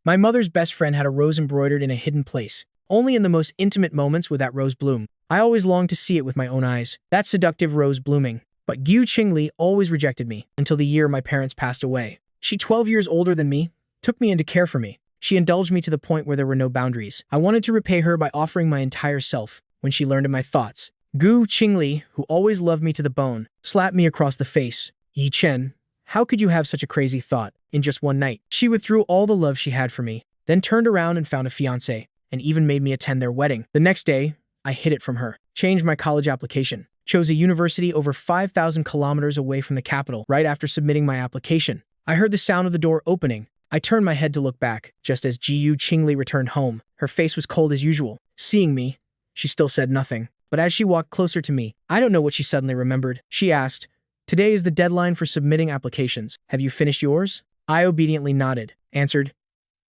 My mother's best friend had a rose embroidered in a hidden place. Only in the most intimate moments would that rose bloom. I always longed to see it with my own eyes. That seductive rose blooming. But Gu Qingli always rejected me until the year my parents passed away. She, 12 years older than me, took me in to care for me. She indulged me to the point where there were no boundaries. I wanted to repay her by offering my entire self. When she learned of my thoughts, Gu Qingli, who always loved me to the bone, slapped me across the face. Yi Chen, how could you have such a crazy thought in just one night? She withdrew all the love she had for me, then turned around and found a fiancé, and even made me attend their wedding. The next day, I hid it from her, changed my college application, chose a university over 5,000 kilometers away from the capital. Right after submitting my application, I heard the sound of the door opening. I turned my head to look back, just as Gu Qingli returned home. Her face was cold as usual. Seeing me, she still said nothing. But as she walked closer to me, I don't know what she suddenly remembered. She asked, "Today is the deadline for submitting applications. Have you finished yours?" I obediently nodded, answered,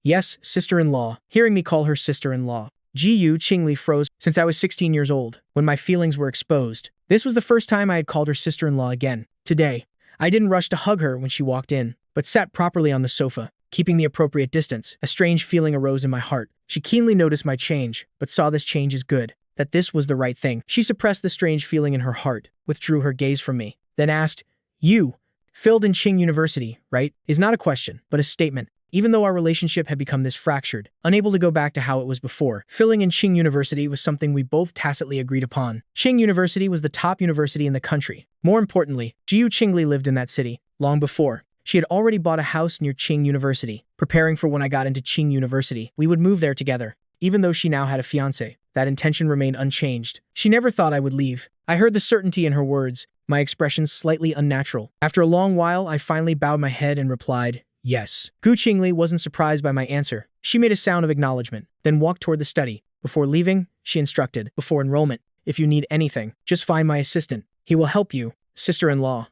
"Yes, sister-in-law." Hearing me call her sister-in-law, Gu Qingli froze. Since I was 16 years old, when my feelings were exposed, this was the first time I had called her sister-in-law again. Today, I didn't rush to hug her when she walked in, but sat properly on the sofa, keeping the appropriate distance. A strange feeling arose in my heart. She keenly noticed my change, but saw this change as good, that this was the right thing. She suppressed the strange feeling in her heart, withdrew her gaze from me, then asked, "You, filled in Qing University, right?" Is not a question, but a statement. Even though our relationship had become this fractured, unable to go back to how it was before, filling in Qing University was something we both tacitly agreed upon. Qing University was the top university in the country. More importantly, Gu Qingli lived in that city, long before. She had already bought a house near Qing University, preparing for when I got into Qing University. We would move there together. Even though she now had a fiancé, that intention remained unchanged. She never thought I would leave. I heard the certainty in her words, my expression slightly unnatural. After a long while, I finally bowed my head and replied, "Yes." Gu Qingli wasn't surprised by my answer. She made a sound of acknowledgement, then walked toward the study. Before leaving, she instructed, "Before enrollment, if you need anything, just find my assistant. He will help you." Sister-in-law.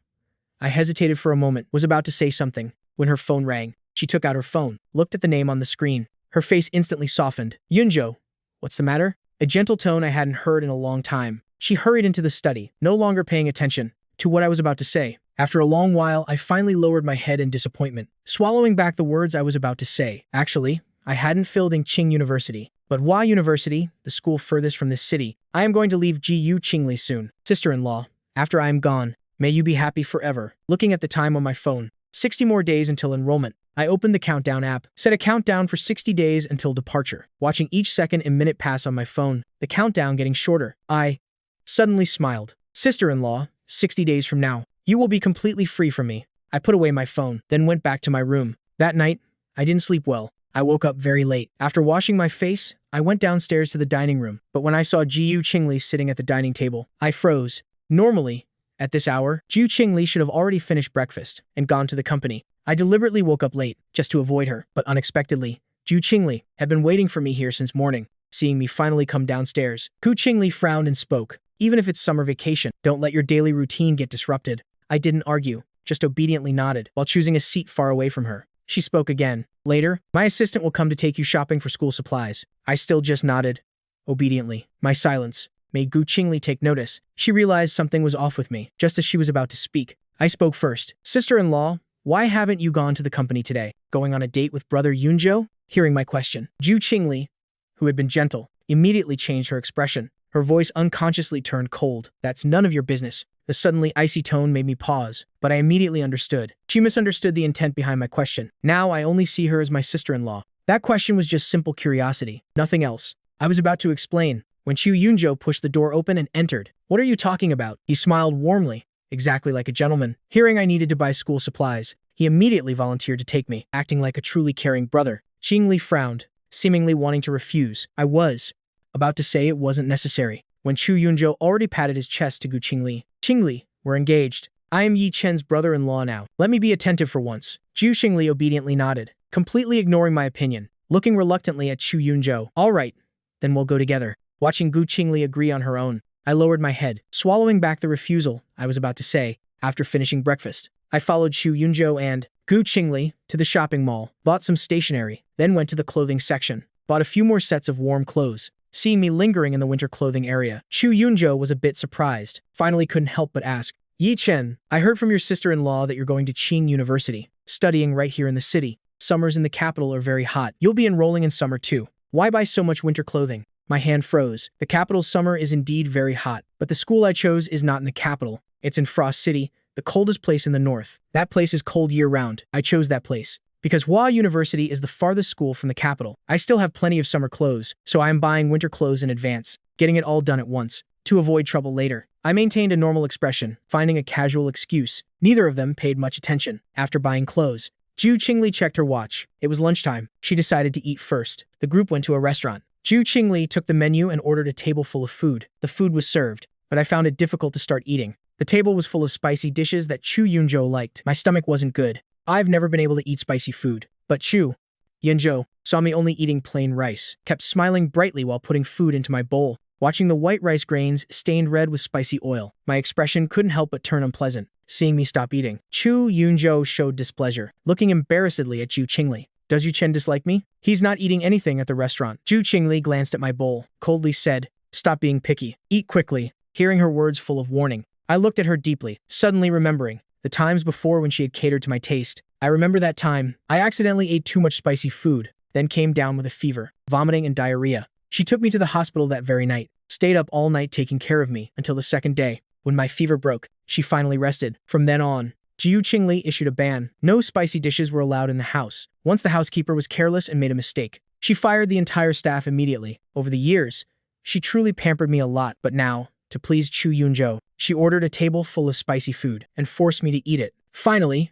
I hesitated for a moment, was about to say something, when her phone rang. She took out her phone, looked at the name on the screen. Her face instantly softened. "Yunzhou, what's the matter?" A gentle tone I hadn't heard in a long time. She hurried into the study, no longer paying attention to what I was about to say. After a long while, I finally lowered my head in disappointment, swallowing back the words I was about to say. Actually, I hadn't filled in Qing University, but Hua University, the school furthest from this city. I am going to leave Gu Qingli soon. Sister-in-law, after I am gone, may you be happy forever. Looking at the time on my phone, 60 more days until enrollment. I opened the countdown app, set a countdown for 60 days until departure, watching each second and minute pass on my phone, the countdown getting shorter. I suddenly smiled. Sister-in-law, 60 days from now, you will be completely free from me. I put away my phone, then went back to my room. That night, I didn't sleep well. I woke up very late. After washing my face, I went downstairs to the dining room, but when I saw Gu Qingli sitting at the dining table, I froze. Normally, at this hour, Gu Qingli should have already finished breakfast and gone to the company. I deliberately woke up late, just to avoid her, but unexpectedly, Gu Qingli had been waiting for me here since morning. Seeing me finally come downstairs, Gu Qingli frowned and spoke, "Even if it's summer vacation, don't let your daily routine get disrupted." I didn't argue, just obediently nodded, while choosing a seat far away from her. She spoke again. "Later, my assistant will come to take you shopping for school supplies." I still just nodded. Obediently. My silence made Gu Qingli take notice. She realized something was off with me, just as she was about to speak. I spoke first. "Sister-in-law, why haven't you gone to the company today? Going on a date with brother Yunzhou?" Hearing my question, Gu Qingli, who had been gentle, immediately changed her expression. Her voice unconsciously turned cold. "That's none of your business." The suddenly icy tone made me pause, but I immediately understood. She misunderstood the intent behind my question. Now I only see her as my sister-in-law. That question was just simple curiosity, nothing else. I was about to explain, when Chu Yunzhou pushed the door open and entered. "What are you talking about?" He smiled warmly, exactly like a gentleman. Hearing I needed to buy school supplies, he immediately volunteered to take me, acting like a truly caring brother. Qingli frowned, seemingly wanting to refuse. I was about to say it wasn't necessary, when Chu Yunzhou already patted his chest to Gu Qingli. "Qingli, we're engaged. I am Yi Chen's brother-in-law now. Let me be attentive for once." Gu Qingli obediently nodded, completely ignoring my opinion, looking reluctantly at Chu Yunzhou. "All right, then we'll go together." Watching Gu Qingli agree on her own, I lowered my head, swallowing back the refusal I was about to say. After finishing breakfast, I followed Chu Yunzhou and Gu Qingli to the shopping mall, bought some stationery, then went to the clothing section, bought a few more sets of warm clothes. Seeing me lingering in the winter clothing area, Chu Yunzhou was a bit surprised, finally couldn't help but ask, "Yi Chen, I heard from your sister-in-law that you're going to Qing University, studying right here in the city. Summers in the capital are very hot. You'll be enrolling in summer too. Why buy so much winter clothing? My hand froze. The capital's summer is indeed very hot, but the school I chose is not in the capital. It's in Frost City, the coldest place in the north. That place is cold year-round. I chose that place because Hua University is the farthest school from the capital. I still have plenty of summer clothes, so I am buying winter clothes in advance, getting it all done at once, to avoid trouble later. I maintained a normal expression, finding a casual excuse. Neither of them paid much attention. After buying clothes, Ju Qingli checked her watch. It was lunchtime. She decided to eat first. The group went to a restaurant. Ju Qingli took the menu and ordered a table full of food. The food was served, but I found it difficult to start eating. The table was full of spicy dishes that Chu Yunzhou liked. My stomach wasn't good. I've never been able to eat spicy food. But Chu Yunzhou saw me only eating plain rice, kept smiling brightly while putting food into my bowl, watching the white rice grains stained red with spicy oil. My expression couldn't help but turn unpleasant, seeing me stop eating. Chu Yunzhou showed displeasure, looking embarrassedly at Ju Qingli. Does Yu Chen dislike me? He's not eating anything at the restaurant. Ju Qingli glanced at my bowl, coldly said, "Stop being picky. Eat quickly." Hearing her words full of warning, I looked at her deeply, suddenly remembering the times before when she had catered to my taste. I remember that time. I accidentally ate too much spicy food, then came down with a fever, vomiting and diarrhea. She took me to the hospital that very night, stayed up all night taking care of me until the second day. When my fever broke, she finally rested. From then on, Ju Qingli issued a ban. No spicy dishes were allowed in the house. Once the housekeeper was careless and made a mistake, she fired the entire staff immediately. Over the years, she truly pampered me a lot, but now, to please Chu Yunzhou, she ordered a table full of spicy food and forced me to eat it. Finally,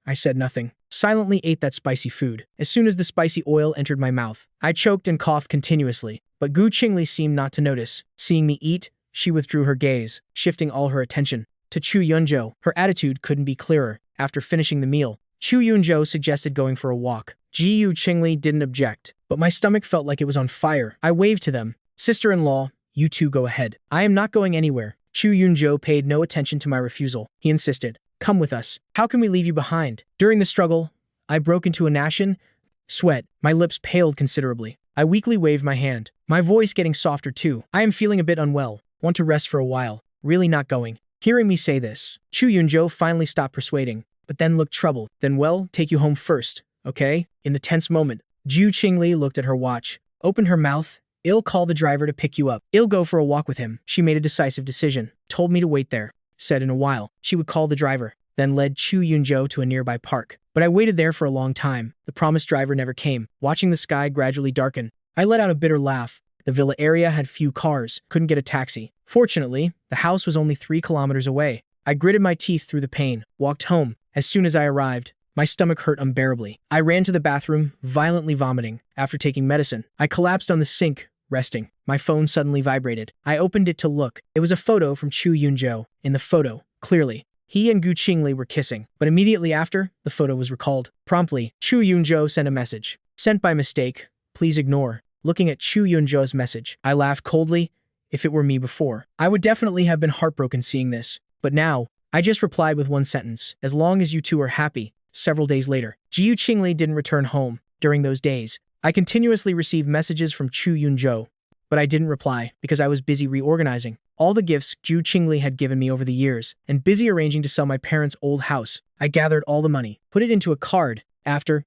I said nothing, silently ate that spicy food. As soon as the spicy oil entered my mouth, I choked and coughed continuously, but Gu Qingli seemed not to notice. Seeing me eat, she withdrew her gaze, shifting all her attention to Chu Yunzhou. Her attitude couldn't be clearer. After finishing the meal, Chu Yunzhou suggested going for a walk. Ju Qingli didn't object, but my stomach felt like it was on fire. I waved to them. Sister-in-law, you two go ahead. I am not going anywhere. Chu Yunzhou paid no attention to my refusal. He insisted, come with us. How can we leave you behind? During the struggle, I broke into an ashen sweat. My lips paled considerably. I weakly waved my hand, my voice getting softer too. I am feeling a bit unwell. Want to rest for a while. Really not going. Hearing me say this, Chu Yunzhou finally stopped persuading, but then looked troubled. Then well, take you home first, okay? In the tense moment, Ju Qingli looked at her watch, opened her mouth. I'll call the driver to pick you up. I'll go for a walk with him. She made a decisive decision, told me to wait there, said in a while she would call the driver, then led Chu Yunzhou to a nearby park. But I waited there for a long time. The promised driver never came. Watching the sky gradually darken, I let out a bitter laugh. The villa area had few cars, couldn't get a taxi. Fortunately, the house was only 3 kilometers away. I gritted my teeth through the pain, walked home. As soon as I arrived, my stomach hurt unbearably. I ran to the bathroom, violently vomiting. After taking medicine, I collapsed on the sink, resting. My phone suddenly vibrated. I opened it to look. It was a photo from Chu Yunzhou. In the photo, clearly, he and Gu Qingli were kissing. But immediately after, the photo was recalled. Promptly, Chu Yunzhou sent a message. Sent by mistake. Please ignore. Looking at Chu Yunzhou's message, I laughed coldly. If it were me before, I would definitely have been heartbroken seeing this. But now, I just replied with one sentence. As long as you two are happy. Several days later, Ju Qingli didn't return home. During those days, I continuously received messages from Chu Yunzhou, but I didn't reply because I was busy reorganizing all the gifts Ju Qingli had given me over the years and busy arranging to sell my parents' old house. I gathered all the money, put it into a card. After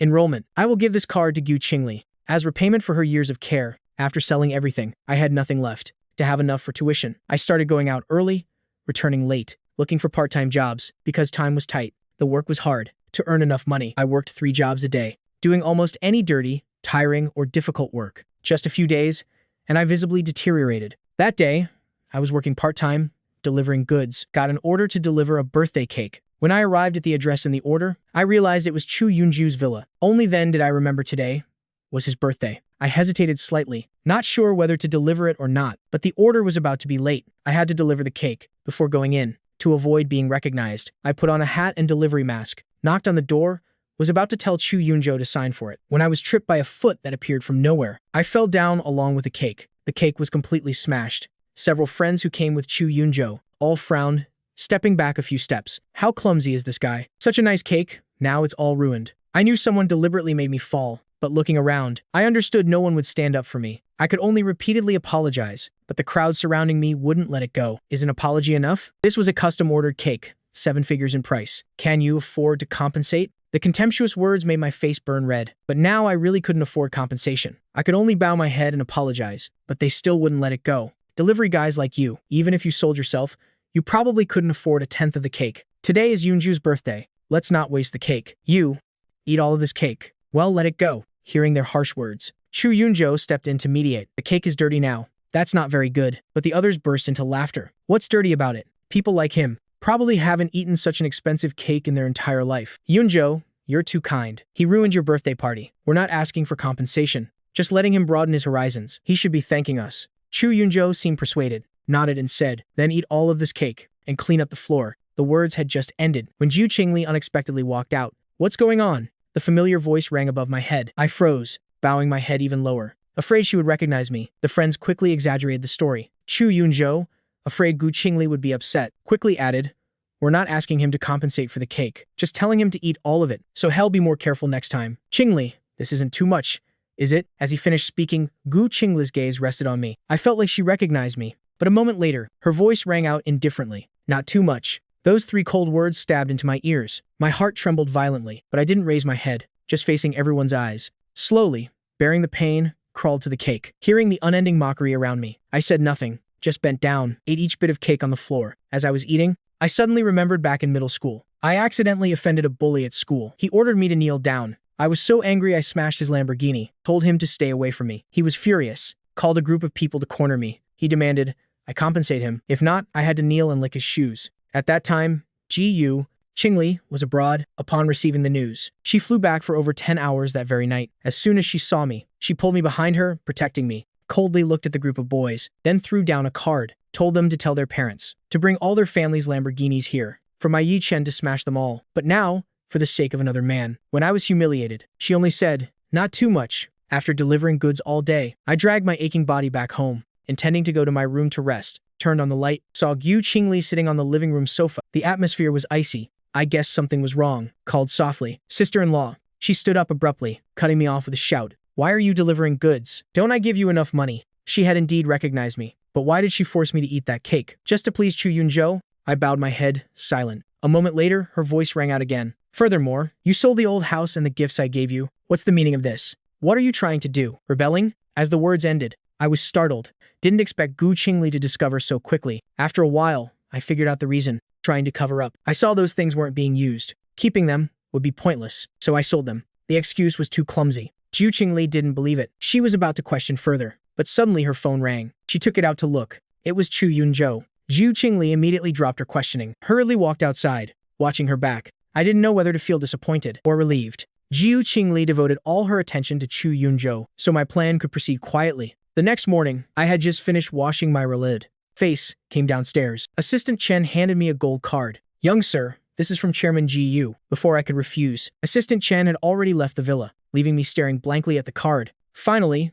enrollment, I will give this card to Gu Qingli as repayment for her years of care. After selling everything, I had nothing left to have enough for tuition. I started going out early, returning late, looking for part-time jobs because time was tight. The work was hard. To earn enough money, I worked 3 jobs a day, doing almost any dirty, tiring, or difficult work. Just a few days, and I visibly deteriorated. That day, I was working part-time, delivering goods, got an order to deliver a birthday cake. When I arrived at the address in the order, I realized it was Chu Yunzhou's villa. Only then did I remember today was his birthday. I hesitated slightly, not sure whether to deliver it or not, but the order was about to be late. I had to deliver the cake before going in. To avoid being recognized, I put on a hat and delivery mask, knocked on the door, was about to tell Chu Yunzhou to sign for it, when I was tripped by a foot that appeared from nowhere. I fell down along with the cake. The cake was completely smashed. Several friends who came with Chu Yunzhou all frowned, stepping back a few steps. How clumsy is this guy? Such a nice cake, now it's all ruined. I knew someone deliberately made me fall, but looking around, I understood no one would stand up for me. I could only repeatedly apologize, but the crowd surrounding me wouldn't let it go. Is an apology enough? This was a custom-ordered cake, 7 figures in price. Can you afford to compensate? The contemptuous words made my face burn red, but now I really couldn't afford compensation. I could only bow my head and apologize, but they still wouldn't let it go. Delivery guys like you, even if you sold yourself, you probably couldn't afford a tenth of the cake. Today is Yoonju's birthday. Let's not waste the cake. You, eat all of this cake. Well, let it go. Hearing their harsh words, Chu Yoonjo stepped in to mediate. The cake is dirty now. That's not very good. But the others burst into laughter. What's dirty about it? People like him probably haven't eaten such an expensive cake in their entire life. Yoonjo, you're too kind. He ruined your birthday party. We're not asking for compensation, just letting him broaden his horizons. He should be thanking us. Chu Yoonjo seemed persuaded, nodded and said, then eat all of this cake and clean up the floor. The words had just ended when Ju Qingli unexpectedly walked out. What's going on? The familiar voice rang above my head. I froze, bowing my head even lower, afraid she would recognize me. The friends quickly exaggerated the story. Chu Yoonjo, afraid Gu Qingli would be upset, quickly added, we're not asking him to compensate for the cake, just telling him to eat all of it, so hell be more careful next time. Qingli, this isn't too much, is it? As he finished speaking, Gu Qingli's gaze rested on me. I felt like she recognized me, but a moment later, her voice rang out indifferently. Not too much. Those 3 cold words stabbed into my ears. My heart trembled violently, but I didn't raise my head, just facing everyone's eyes. Slowly, bearing the pain, crawled to the cake. Hearing the unending mockery around me, I said nothing, just bent down, ate each bit of cake on the floor. As I was eating, I suddenly remembered back in middle school. I accidentally offended a bully at school. He ordered me to kneel down. I was so angry I smashed his Lamborghini, told him to stay away from me. He was furious, called a group of people to corner me. He demanded I compensate him. If not, I had to kneel and lick his shoes. At that time, Gu Qingli was abroad. Upon receiving the news, she flew back for over 10 hours that very night. As soon as she saw me, she pulled me behind her, protecting me, coldly looked at the group of boys, then threw down a card, told them to tell their parents to bring all their family's Lamborghinis here, for my Yi Chen to smash them all. But now, for the sake of another man, when I was humiliated, she only said, not too much. After delivering goods all day, I dragged my aching body back home, intending to go to my room to rest. Turned on the light, saw Gu Qingli sitting on the living room sofa. The atmosphere was icy. I guessed something was wrong. Called softly, sister-in-law. She stood up abruptly, cutting me off with a shout. Why are you delivering goods? Don't I give you enough money? She had indeed recognized me, but why did she force me to eat that cake? Just to please Chu Yoonjo? I bowed my head, silent. A moment later, her voice rang out again. Furthermore, you sold the old house and the gifts I gave you. What's the meaning of this? What are you trying to do? Rebelling? As the words ended, I was startled. Didn't expect Gu Qingli to discover so quickly. After a while, I figured out the reason, trying to cover up. I saw those things weren't being used. Keeping them would be pointless, so I sold them. The excuse was too clumsy. Gu Qingli didn't believe it. She was about to question further, but suddenly her phone rang. She took it out to look. It was Chu Yoonjo. Gu Qingli immediately dropped her questioning, hurriedly walked outside, watching her back. I didn't know whether to feel disappointed or relieved. Gu Qingli devoted all her attention to Chu Yoonjo, so my plan could proceed quietly. The next morning, I had just finished washing my relid. Face came downstairs. Assistant Chen handed me a gold card. Young sir, this is from Chairman Gu. Before I could refuse, Assistant Chen had already left the villa, leaving me staring blankly at the card. Finally,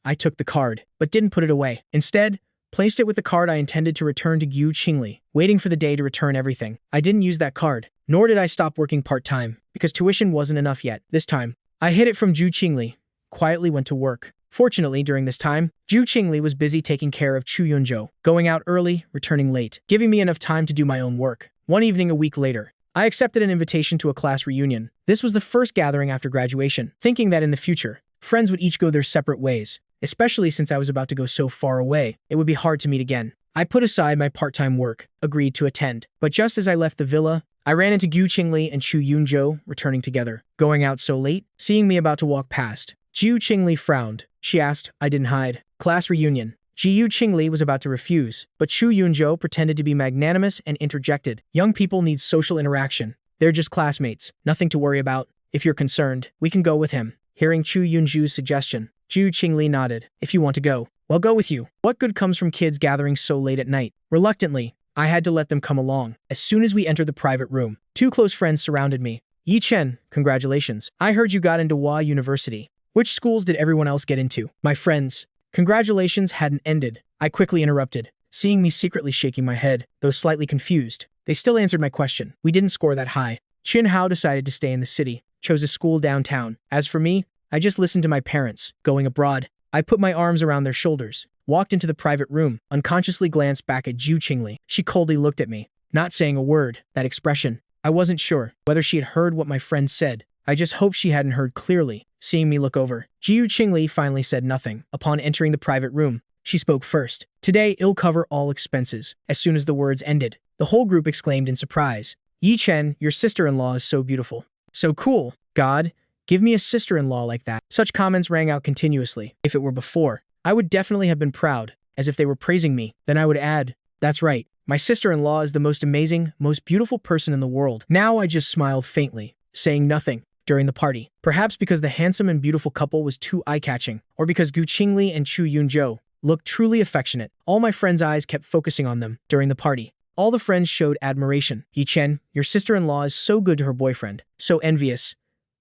I took the card, but didn't put it away. Instead, placed it with the card I intended to return to Gu Qingli, waiting for the day to return everything. I didn't use that card, nor did I stop working part-time, because tuition wasn't enough yet. This time, I hid it from Gu Qingli, quietly went to work. Fortunately, during this time, Gu Qingli was busy taking care of Chu Yoonjo, going out early, returning late, giving me enough time to do my own work. One evening a week later, I accepted an invitation to a class reunion. This was the first gathering after graduation, thinking that in the future, friends would each go their separate ways. Especially since I was about to go so far away, it would be hard to meet again. I put aside my part-time work, agreed to attend. But just as I left the villa, I ran into Gu Qingli and Chu Yoonjo returning together. Going out so late, seeing me about to walk past, Gu Qingli frowned. She asked, I didn't hide. Class reunion. Gu Qingli was about to refuse, but Chu Yoonjo pretended to be magnanimous and interjected. Young people need social interaction. They're just classmates. Nothing to worry about. If you're concerned, we can go with him. Hearing Chu Yoonju's suggestion, Gu Qingli nodded. If you want to go, I'll go with you. What good comes from kids gathering so late at night? Reluctantly, I had to let them come along. As soon as we entered the private room, 2 close friends surrounded me. Yi Chen, congratulations. I heard you got into Hua University. Which schools did everyone else get into? My friends. Congratulations hadn't ended. I quickly interrupted, seeing me secretly shaking my head, though slightly confused. They still answered my question. We didn't score that high. Chin Hao decided to stay in the city, chose a school downtown. As for me, I just listened to my parents. Going abroad, I put my arms around their shoulders, walked into the private room, unconsciously glanced back at Gu Qingli. She coldly looked at me, not saying a word. That expression, I wasn't sure whether she had heard what my friend said, I just hope she hadn't heard clearly. Seeing me look over, Jiu Qingli finally said nothing. Upon entering the private room, she spoke first. Today, I'll cover all expenses. As soon as the words ended, the whole group exclaimed in surprise. Yi Chen, your sister-in-law is so beautiful. So cool. God, give me a sister-in-law like that. Such comments rang out continuously. If it were before, I would definitely have been proud, as if they were praising me. Then I would add, that's right. My sister-in-law is the most amazing, most beautiful person in the world. Now I just smiled faintly, saying nothing during the party. Perhaps because the handsome and beautiful couple was too eye-catching, or because Gu Qingli and Chu Yunzhou looked truly affectionate. All my friends' eyes kept focusing on them during the party. All the friends showed admiration. Yi Chen, your sister-in-law is so good to her boyfriend. So envious.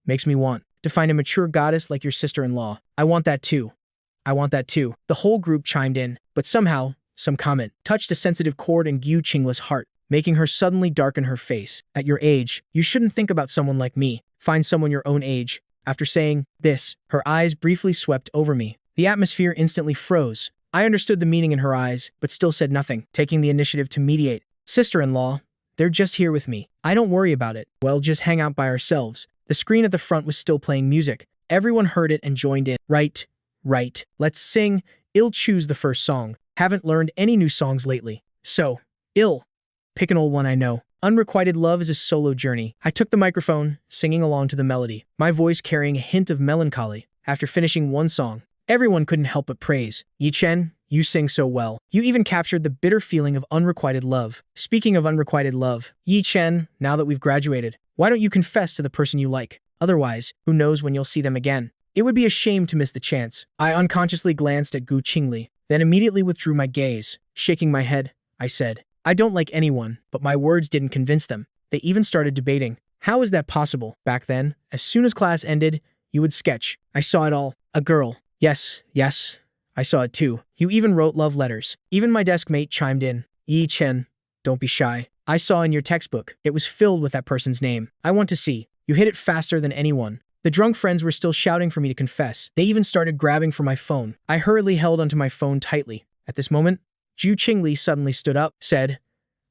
Makes me want to find a mature goddess like your sister-in-law. I want that too. I want that too. The whole group chimed in, but somehow, some comment touched a sensitive chord in Gu Qingli's heart, making her suddenly darken her face. At your age, you shouldn't think about someone like me. Find someone your own age. After saying this, her eyes briefly swept over me. The atmosphere instantly froze. I understood the meaning in her eyes, but still said nothing, taking the initiative to mediate. Sister-in-law, they're just here with me. I don't worry about it. We'll just hang out by ourselves. The screen at the front was still playing music. Everyone heard it and joined in. Right. Let's sing. I'll choose the first song. Haven't learned any new songs lately. So, pick an old one I know. Unrequited Love is a solo journey. I took the microphone, singing along to the melody, my voice carrying a hint of melancholy. After finishing one song, everyone couldn't help but praise. Yi Chen, you sing so well. You even captured the bitter feeling of unrequited love. Speaking of unrequited love, Yi Chen, now that we've graduated, why don't you confess to the person you like? Otherwise, who knows when you'll see them again? It would be a shame to miss the chance. I unconsciously glanced at Gu Qingli, then immediately withdrew my gaze. Shaking my head, I said, I don't like anyone, but my words didn't convince them. They even started debating. How is that possible? Back then, as soon as class ended, you would sketch. I saw it all. A girl. Yes, I saw it too. You even wrote love letters. Even my desk mate chimed in. Yi Chen, don't be shy. I saw in your textbook. It was filled with that person's name. I want to see. You hit it faster than anyone. The drunk friends were still shouting for me to confess. They even started grabbing for my phone. I hurriedly held onto my phone tightly. At this moment, Jiu Qingli suddenly stood up, said,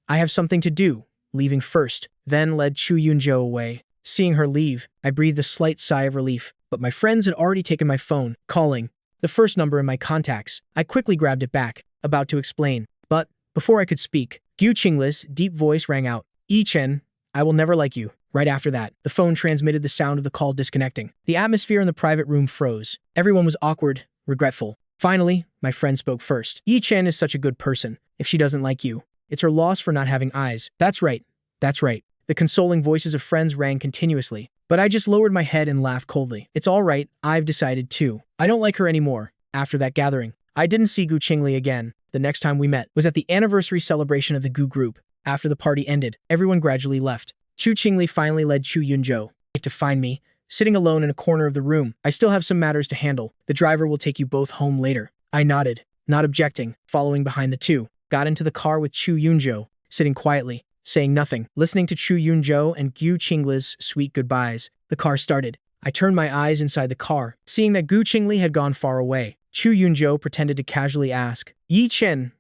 I have something to do, leaving first, then led Chu Yunzhou away. Seeing her leave, I breathed a slight sigh of relief, but my friends had already taken my phone, calling the first number in my contacts. I quickly grabbed it back, about to explain, but before I could speak, Gu Qingli's deep voice rang out. Yi Chen, I will never like you. Right after that, the phone transmitted the sound of the call disconnecting. The atmosphere in the private room froze. Everyone was awkward, regretful. Finally, my friend spoke first. Yi Chen is such a good person. If she doesn't like you, it's her loss for not having eyes. That's right. The consoling voices of friends rang continuously, but I just lowered my head and laughed coldly. It's all right, I've decided too. I don't like her anymore. After that gathering, I didn't see Gu Qingli again. The next time we met was at the anniversary celebration of the Gu group. After the party ended, everyone gradually left. Chu Qingli finally led Chu Yunzhou to find me, sitting alone in a corner of the room. I still have some matters to handle. The driver will take you both home later. I nodded, not objecting, following behind the two. Got into the car with Chu Yunzhou, sitting quietly, saying nothing, listening to Chu Yunzhou and Gu Qingli's sweet goodbyes. The car started. I turned my eyes inside the car, seeing that Gu Qingli had gone far away. Chu Yunzhou pretended to casually ask, Yi Chen,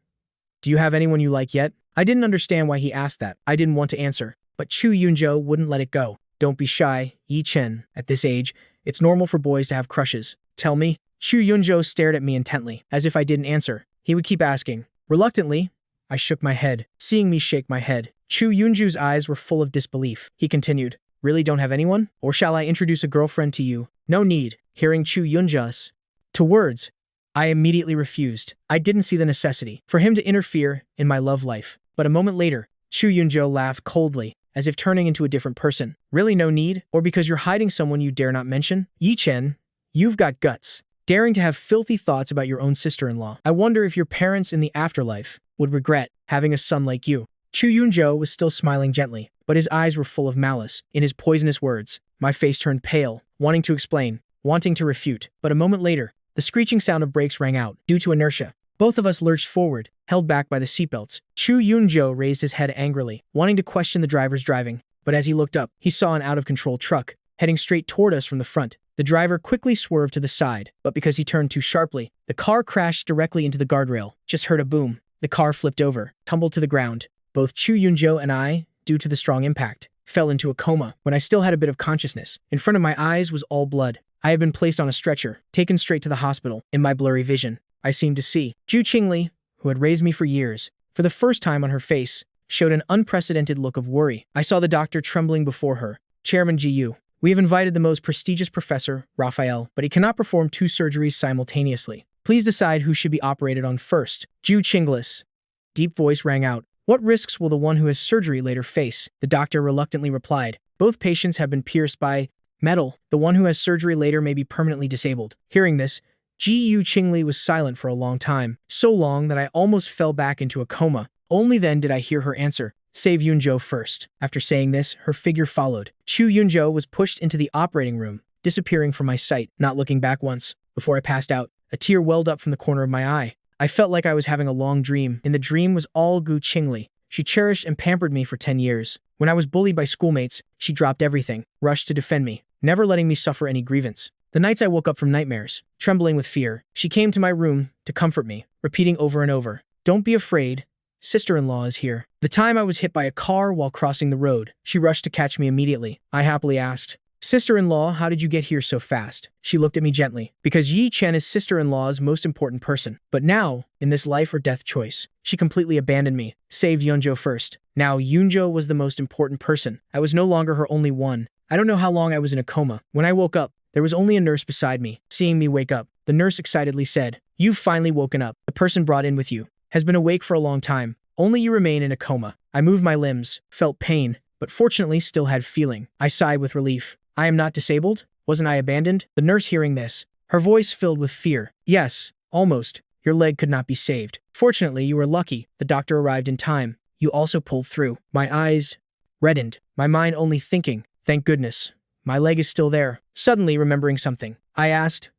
do you have anyone you like yet? I didn't understand why he asked that. I didn't want to answer, but Chu Yunzhou wouldn't let it go. Don't be shy, Yi Chen. At this age, it's normal for boys to have crushes. Tell me. Chu Yunzhou stared at me intently, as if I didn't answer. He would keep asking. Reluctantly, I shook my head. Seeing me shake my head, Chu Yunzhou's eyes were full of disbelief. He continued, Really don't have anyone? Or shall I introduce a girlfriend to you? No need. Hearing Chu Yunzhou's words, I immediately refused. I didn't see the necessity for him to interfere in my love life. But a moment later, Chu Yunzhou laughed coldly, as if turning into a different person. Really no need? Or because you're hiding someone you dare not mention? Yi Chen, you've got guts. Daring to have filthy thoughts about your own sister-in-law. I wonder if your parents in the afterlife would regret having a son like you. Chu Yunzhou was still smiling gently, but his eyes were full of malice. In his poisonous words, my face turned pale, wanting to explain, wanting to refute. But a moment later, the screeching sound of brakes rang out. Due to inertia, both of us lurched forward, held back by the seatbelts. Chu Yunzhou raised his head angrily, wanting to question the driver's driving. But as he looked up, he saw an out-of-control truck, heading straight toward us from the front. The driver quickly swerved to the side, but because he turned too sharply, the car crashed directly into the guardrail. Just heard a boom. The car flipped over, tumbled to the ground. Both Chu Yunzhou and I, due to the strong impact, fell into a coma when I still had a bit of consciousness. In front of my eyes was all blood. I had been placed on a stretcher, taken straight to the hospital. In my blurry vision, I seemed to see Ju Qingli, who had raised me for years. For the first time on her face, showed an unprecedented look of worry. I saw the doctor trembling before her. Chairman Ji, we have invited the most prestigious professor, Raphael, but he cannot perform 2 surgeries simultaneously. Please decide who should be operated on first. Ju Qinglis. Deep voice rang out. What risks will the one who has surgery later face? The doctor reluctantly replied. Both patients have been pierced by metal. The one who has surgery later may be permanently disabled. Hearing this, Ji Qingli was silent for a long time, so long that I almost fell back into a coma. Only then did I hear her answer. Save Yunzhou first. After saying this, her figure followed. Chu Yunzhou was pushed into the operating room, disappearing from my sight, not looking back once. Before I passed out, a tear welled up from the corner of my eye. I felt like I was having a long dream. In the dream was all Gu Qingli. She cherished and pampered me for 10 years. When I was bullied by schoolmates, she dropped everything, rushed to defend me, never letting me suffer any grievance. The nights I woke up from nightmares, trembling with fear, she came to my room to comfort me, repeating over and over, "Don't be afraid. Sister-in-law is here." The time I was hit by a car while crossing the road, she rushed to catch me immediately. I happily asked, "Sister-in-law, how did you get here so fast?" She looked at me gently. Because Yi Chen is sister-in-law's most important person. But now, in this life or death choice, she completely abandoned me. Saved Yunzhou first. Now Yunzhou was the most important person. I was no longer her only one. I don't know how long I was in a coma. When I woke up, there was only a nurse beside me. Seeing me wake up, the nurse excitedly said, "You've finally woken up. The person brought in with you has been awake for a long time. Only you remain in a coma." I moved my limbs, felt pain, but fortunately still had feeling. I sighed with relief. I am not disabled? Wasn't I abandoned? The nurse hearing this, her voice filled with fear. Yes, almost. Your leg could not be saved. Fortunately, you were lucky. The doctor arrived in time. You also pulled through. My eyes reddened, my mind only thinking, thank goodness. My leg is still there. Suddenly remembering something, I asked,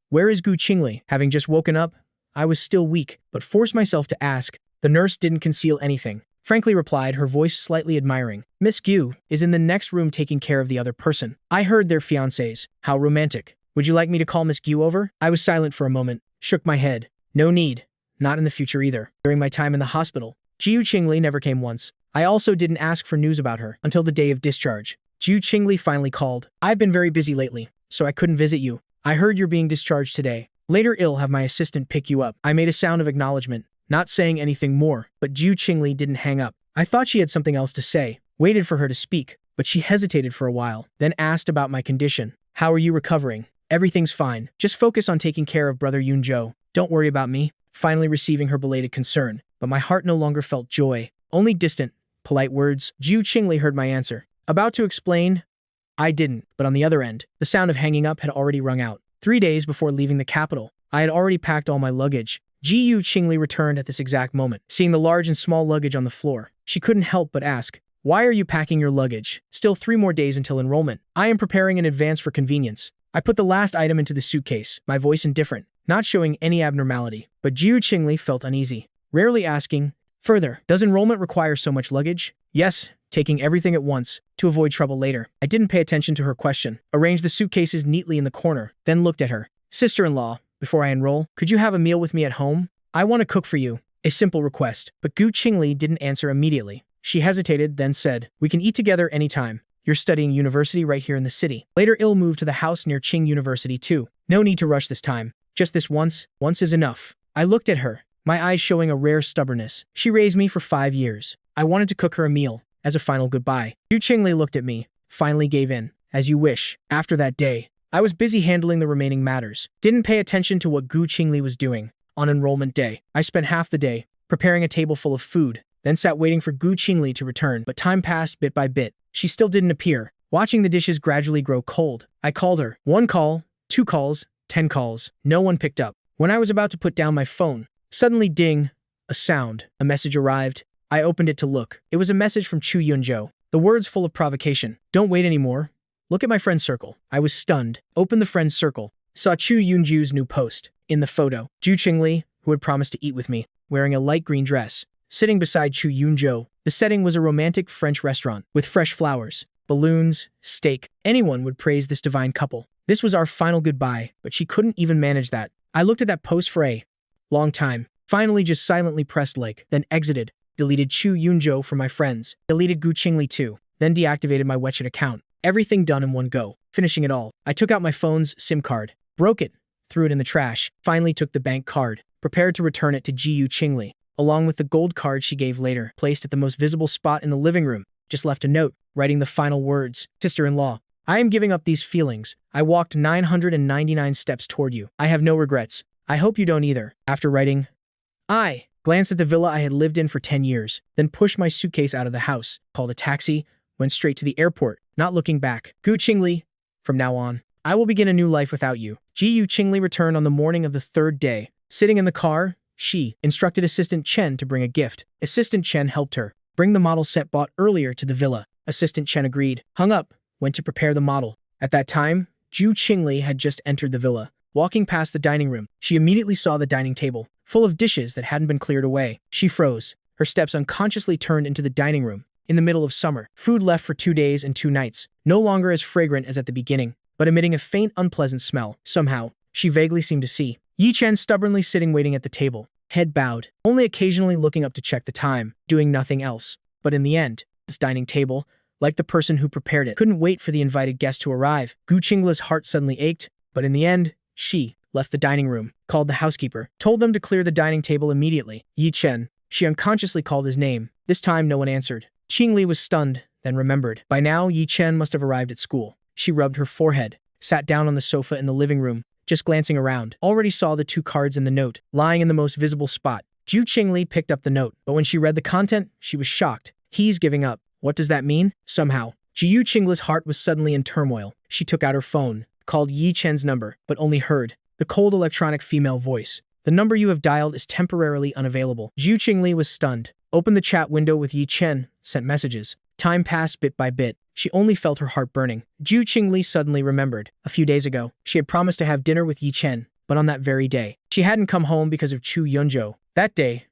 "Where is Gu Qingli?" Having just woken up, I was still weak, but forced myself to ask. The nurse didn't conceal anything. Frankly replied, her voice slightly admiring. "Miss Gu is in the next room taking care of the other person. I heard they're fiancés. How romantic. Would you like me to call Miss Gu over?" I was silent for a moment, shook my head. No need. Not in the future either. During my time in the hospital, Jiu Qingli never came once. I also didn't ask for news about her until the day of discharge. Jiu Qingli finally called. "I've been very busy lately, so I couldn't visit you. I heard you're being discharged today. Later I'll have my assistant pick you up." I made a sound of acknowledgement, not saying anything more, but Jiu Qingli didn't hang up. I thought she had something else to say, waited for her to speak, but she hesitated for a while, then asked about my condition. "How are you recovering?" "Everything's fine. Just focus on taking care of brother Yunzhou. Don't worry about me." Finally receiving her belated concern, but my heart no longer felt joy, only distant, polite words. Jiu Qingli heard my answer. About to explain, I didn't, but on the other end, the sound of hanging up had already rung out. 3 days before leaving the capital, I had already packed all my luggage. Jiu Qingli returned at this exact moment, seeing the large and small luggage on the floor. She couldn't help but ask, "Why are you packing your luggage? Still 3 more days until enrollment." "I am preparing in advance for convenience." I put the last item into the suitcase, my voice indifferent, not showing any abnormality, but Jiu Qingli felt uneasy, rarely asking, "Further, does enrollment require so much luggage?" "Yes," taking everything at once, to avoid trouble later. I didn't pay attention to her question, arranged the suitcases neatly in the corner, then looked at her. "Sister-in-law, before I enroll, could you have a meal with me at home? I want to cook for you." A simple request, but Gu Qingli didn't answer immediately. She hesitated, then said, "We can eat together anytime. You're studying university right here in the city. Later I'll move to the house near Qing University too. No need to rush this time. Just this once. Once is enough." I looked at her, my eyes showing a rare stubbornness. She raised me for 5 years. I wanted to cook her a meal, as a final goodbye. Gu Qingli looked at me, finally gave in. "As you wish." After that day, I was busy handling the remaining matters. Didn't pay attention to what Gu Qingli was doing. On enrollment day, I spent half the day preparing a table full of food, then sat waiting for Gu Qingli to return, but time passed bit by bit. She still didn't appear. Watching the dishes gradually grow cold, I called her. 1 call, 2 calls, 10 calls. No one picked up. When I was about to put down my phone, suddenly ding, a sound. A message arrived. I opened it to look. It was a message from Chu Yunzhou. The words full of provocation. "Don't wait anymore. Look at my friend's circle." I was stunned. Opened the friend's circle. Saw Chu Yunzhou's new post. In the photo, Jiu Qingli, who had promised to eat with me, wearing a light green dress, sitting beside Chu Yunzhou. The setting was a romantic French restaurant, with fresh flowers, balloons, steak. Anyone would praise this divine couple. This was our final goodbye, but she couldn't even manage that. I looked at that post for a long time, finally just silently pressed like, then exited. Deleted Chu Yunzhou from my friends. Deleted Gu Qingli too. then deactivated my WeChat account. Everything done in one go. Finishing it all, I took out my phone's SIM card, broke it, threw it in the trash, finally took the bank card, prepared to return it to Jiyu Qingli, along with the gold card she gave later, placed at the most visible spot in the living room, just left a note, writing the final words, "Sister-in-law, I am giving up these feelings. I walked 999 steps toward you. I have no regrets. I hope you don't either." After writing, I glanced at the villa I had lived in for 10 years, then pushed my suitcase out of the house, called a taxi, went straight to the airport, not looking back. Gu Qingli, from now on, I will begin a new life without you. Jiyu Qingli returned on the morning of the third day. Sitting in the car, she instructed Assistant Chen to bring a gift. Assistant Chen helped her bring the model set bought earlier to the villa. Assistant Chen agreed, hung up, went to prepare the model. At that time, Jiyu Qingli had just entered the villa. Walking past the dining room, she immediately saw the dining table, full of dishes that hadn't been cleared away. She froze. Her steps unconsciously turned into the dining room. In the middle of summer, food left for 2 days and 2 nights, no longer as fragrant as at the beginning, but emitting a faint, unpleasant smell. Somehow, she vaguely seemed to see Yi Chen stubbornly sitting waiting at the table, head bowed, only occasionally looking up to check the time, doing nothing else. But in the end, this dining table, like the person who prepared it, couldn't wait for the invited guest to arrive. Gu Qingli's heart suddenly ached, but in the end, she left the dining room, called the housekeeper, told them to clear the dining table immediately. Yi Chen, she unconsciously called his name. This time no one answered. Qingli was stunned, then remembered. By now, Yi Chen must have arrived at school. She rubbed her forehead, sat down on the sofa in the living room, just glancing around. Already saw the 2 cards in the note, lying in the most visible spot. Jiyu Qingli picked up the note, but when she read the content, she was shocked. He's giving up. What does that mean? Somehow, Jiyu Qingli's heart was suddenly in turmoil. She took out her phone, called Yi Chen's number, but only heard the cold electronic female voice. "The number you have dialed is temporarily unavailable." Jiyu Qingli was stunned. Opened the chat window with Yi Chen, sent messages. Time passed bit by bit. She only felt her heart burning. Jiyu Qingli suddenly remembered. A few days ago, she had promised to have dinner with Yi Chen, but on that very day, she hadn't come home because of Chu Yunzhou. That day,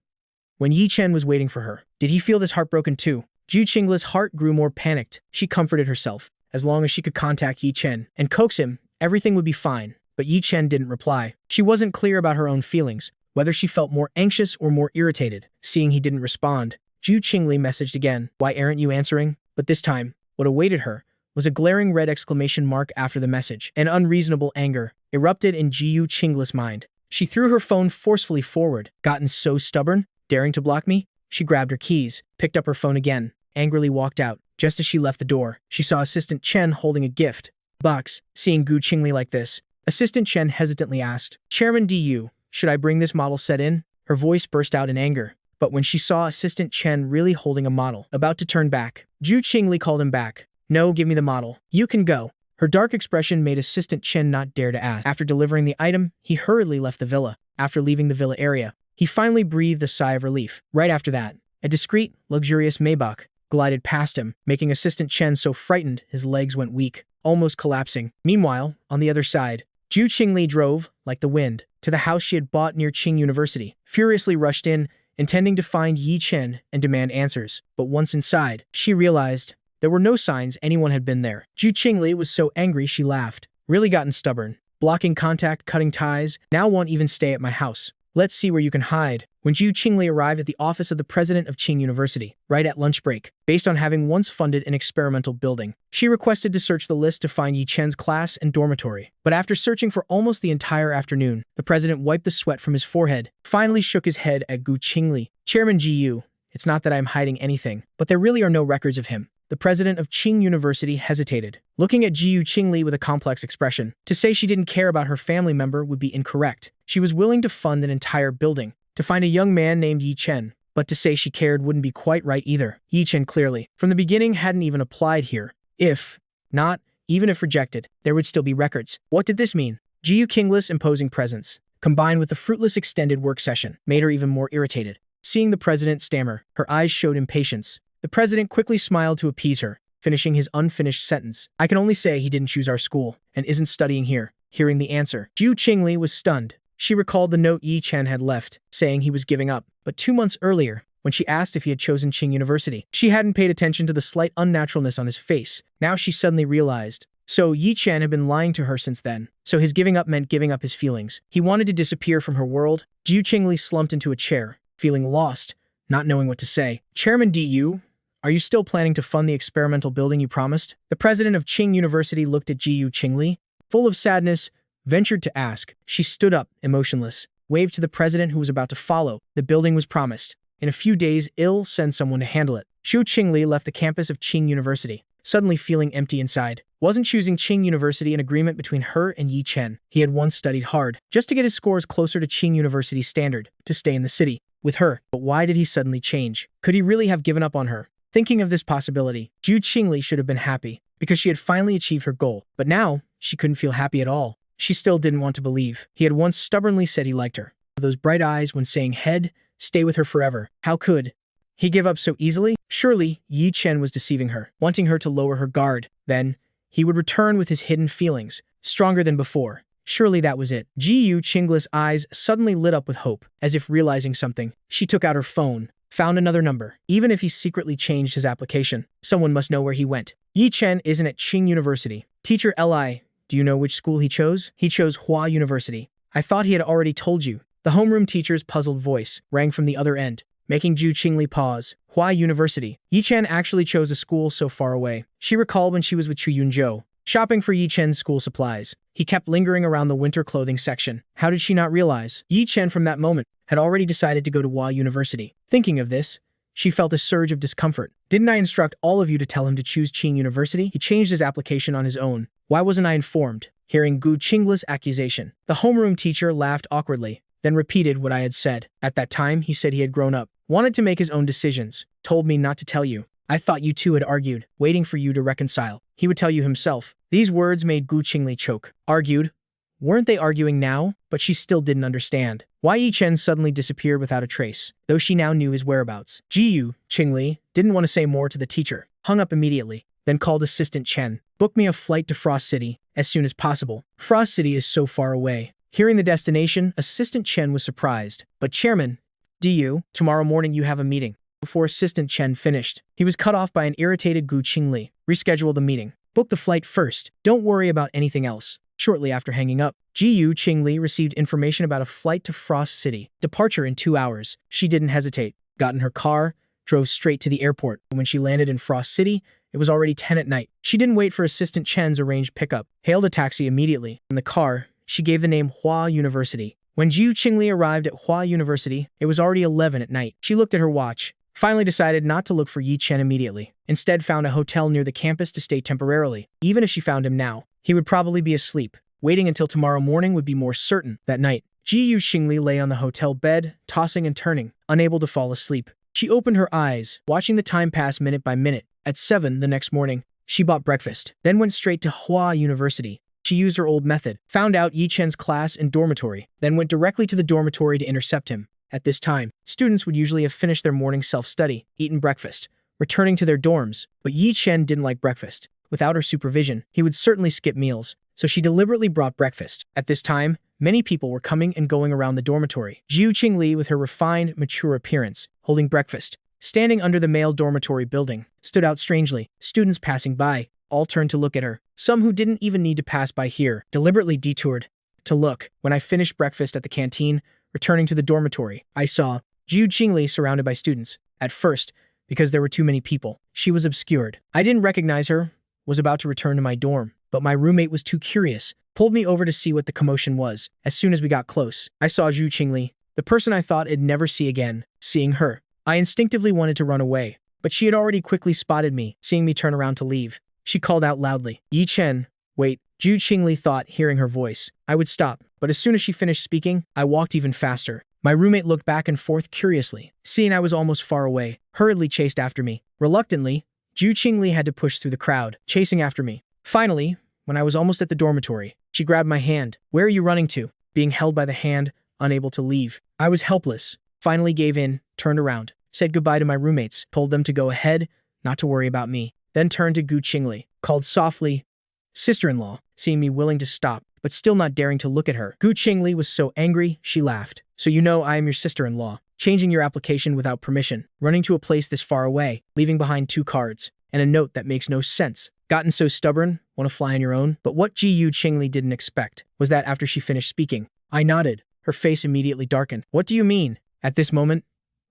when Yi Chen was waiting for her, did he feel this heartbroken too? Jiyu Qingli's heart grew more panicked. She comforted herself. As long as she could contact Yi Chen and coax him, everything would be fine. But Yi Chen didn't reply. She wasn't clear about her own feelings, whether she felt more anxious or more irritated. Seeing he didn't respond, Jiyu Qingli messaged again. "Why aren't you answering?" But this time, what awaited her was a glaring red exclamation mark after the message. An unreasonable anger erupted in Jiyu Qingli's mind. She threw her phone forcefully forward. "Gotten so stubborn? Daring to block me?" She grabbed her keys, picked up her phone again, angrily walked out. Just as she left the door, she saw Assistant Chen holding a gift box. Seeing Gu Qingli like this, Assistant Chen hesitantly asked, "Chairman DU, should I bring this model set in?" Her voice burst out in anger. But when she saw Assistant Chen really holding a model, about to turn back, Jiyu Qingli called him back. "No, give me the model. You can go." Her dark expression made Assistant Chen not dare to ask. After delivering the item, he hurriedly left the villa. After leaving the villa area, he finally breathed a sigh of relief. Right after that, a discreet, luxurious Maybach glided past him, making Assistant Chen so frightened his legs went weak, almost collapsing. Meanwhile, on the other side, Jiyu Qingli drove, like the wind, to the house she had bought near Qing University, furiously rushed in, intending to find Yi Chen and demand answers. But once inside, she realized there were no signs anyone had been there. Jiyu Qingli was so angry she laughed. "Really gotten stubborn. Blocking contact, cutting ties, now won't even stay at my house. Let's see where you can hide." When Jiyu Qingli arrived at the office of the president of Qing University, right at lunch break, based on having once funded an experimental building, she requested to search the list to find Yi Chen's class and dormitory. But after searching for almost the entire afternoon, the president wiped the sweat from his forehead, finally shook his head at Gu Qingli. "Chairman Jiyu, it's not that I'm hiding anything, but there really are no records of him." The president of Qing University hesitated, looking at Jiyu Qingli with a complex expression. To say she didn't care about her family member would be incorrect. She was willing to fund an entire building to find a young man named Yi Chen, but to say she cared wouldn't be quite right either. Yi Chen clearly, from the beginning, hadn't even applied here. If not, even if rejected, there would still be records. What did this mean? Jiyu Qingli's imposing presence, combined with the fruitless extended work session, made her even more irritated. Seeing the president stammer, her eyes showed impatience. The president quickly smiled to appease her, finishing his unfinished sentence. "I can only say he didn't choose our school and isn't studying here." Hearing the answer, Jiyu Qingli was stunned. She recalled the note Yi Chen had left, saying he was giving up. But 2 months earlier, when she asked if he had chosen Qing University, she hadn't paid attention to the slight unnaturalness on his face. Now she suddenly realized. So Yi Chen had been lying to her since then. So his giving up meant giving up his feelings. He wanted to disappear from her world. Jiyu Qingli slumped into a chair, feeling lost, not knowing what to say. "Chairman DU, Are you still planning to fund the experimental building you promised? The president of Qing University looked at Ji Yu Qingli, full of sadness, ventured to ask. She stood up, emotionless, waved to the president who was about to follow. The building was promised. In a few days, I'll send someone to handle it. Xu Qingli left the campus of Qing University, suddenly feeling empty inside. Wasn't choosing Qing University an agreement between her and Yi Chen? He had once studied hard, just to get his scores closer to Qing University's standard, to stay in the city, with her. But why did he suddenly change? Could he really have given up on her? Thinking of this possibility, Xu Qingli should have been happy, because she had finally achieved her goal. But now, she couldn't feel happy at all. She still didn't want to believe. He had once stubbornly said he liked her. Those bright eyes when saying head, stay with her forever. How could he give up so easily? Surely, Yi Chen was deceiving her, wanting her to lower her guard. Then, he would return with his hidden feelings, stronger than before. Surely that was it. Ji Yu Qingli's eyes suddenly lit up with hope, as if realizing something. She took out her phone, found another number. Even if he secretly changed his application, someone must know where he went. Yi Chen isn't at Qing University. Teacher Li, do you know which school he chose? He chose Hua University. I thought he had already told you. The homeroom teacher's puzzled voice rang from the other end, making Zhu Qingli pause. Hua University. Yi Chen actually chose a school so far away. She recalled when she was with Chu Yunzhou, shopping for Yi Chen's school supplies. He kept lingering around the winter clothing section. How did she not realize? Yi Chen from that moment had already decided to go to Hua University. Thinking of this, she felt a surge of discomfort. Didn't I instruct all of you to tell him to choose Qing University? He changed his application on his own. Why wasn't I informed? Hearing Gu Qingli's accusation, the homeroom teacher laughed awkwardly, then repeated what I had said. At that time, he said he had grown up, wanted to make his own decisions, told me not to tell you. I thought you two had argued, waiting for you to reconcile. He would tell you himself. These words made Gu Qingli choke. Argued? Weren't they arguing now? But she still didn't understand. Why Yi Chen suddenly disappeared without a trace, though she now knew his whereabouts. Ji Yu Qingli didn't want to say more to the teacher, hung up immediately, then called Assistant Chen. Book me a flight to Frost City, as soon as possible. Frost City is so far away. Hearing the destination, Assistant Chen was surprised. But Chairman, tomorrow morning you have a meeting. Before Assistant Chen finished, he was cut off by an irritated Gu Qingli. Reschedule the meeting. Book the flight first. Don't worry about anything else. Shortly after hanging up, Ji Yu Qingli received information about a flight to Frost City. Departure in 2 hours. She didn't hesitate. Got in her car, drove straight to the airport. When she landed in Frost City, it was already 10 at night. She didn't wait for Assistant Chen's arranged pickup. Hailed a taxi immediately. In the car, she gave the name Hua University. When Zhu Qingli arrived at Hua University, it was already 11 at night. She looked at her watch, finally decided not to look for Yi Chen immediately. Instead found a hotel near the campus to stay temporarily. Even if she found him now, he would probably be asleep. Waiting until tomorrow morning would be more certain. That night, Ji Yu Qingli lay on the hotel bed, tossing and turning, unable to fall asleep. She opened her eyes, watching the time pass minute by minute. At 7 the next morning, she bought breakfast, then went straight to Hua University. She used her old method, found out Yi Chen's class and dormitory, then went directly to the dormitory to intercept him. At this time, students would usually have finished their morning self-study, eaten breakfast, returning to their dorms, but Yi Chen didn't like breakfast. Without her supervision, he would certainly skip meals, so she deliberately brought breakfast. At this time, many people were coming and going around the dormitory. Zhu Qingli, with her refined, mature appearance, holding breakfast, standing under the male dormitory building, stood out strangely. Students passing by all turned to look at her. Some who didn't even need to pass by here deliberately detoured to look. When I finished breakfast at the canteen, returning to the dormitory, I saw Zhu Qingli surrounded by students. At first, because there were too many people, she was obscured. I didn't recognize her, was about to return to my dorm, but my roommate was too curious, pulled me over to see what the commotion was. As soon as we got close, I saw Zhu Qingli, the person I thought I'd never see again. Seeing her, I instinctively wanted to run away, but she had already quickly spotted me. Seeing me turn around to leave, she called out loudly, Yi Chen, wait. Zhu Qingli thought, hearing her voice, I would stop, but as soon as she finished speaking, I walked even faster. My roommate looked back and forth curiously, seeing I was almost far away, hurriedly chased after me. Reluctantly, Zhu Qingli had to push through the crowd, chasing after me. Finally, when I was almost at the dormitory, she grabbed my hand. Where are you running to? Being held by the hand, unable to leave. I was helpless, finally gave in, turned around, said goodbye to my roommates, told them to go ahead, not to worry about me, then turned to Gu Qingli, called softly, sister-in-law. Seeing me willing to stop, but still not daring to look at her, Gu Qingli was so angry, she laughed. So you know I am your sister-in-law, changing your application without permission, running to a place this far away, leaving behind 2 cards, and a note that makes no sense. Gotten so stubborn, want to fly on your own? But what Ji Yu Qingli didn't expect was that after she finished speaking, I nodded. Her face immediately darkened. What do you mean? At this moment,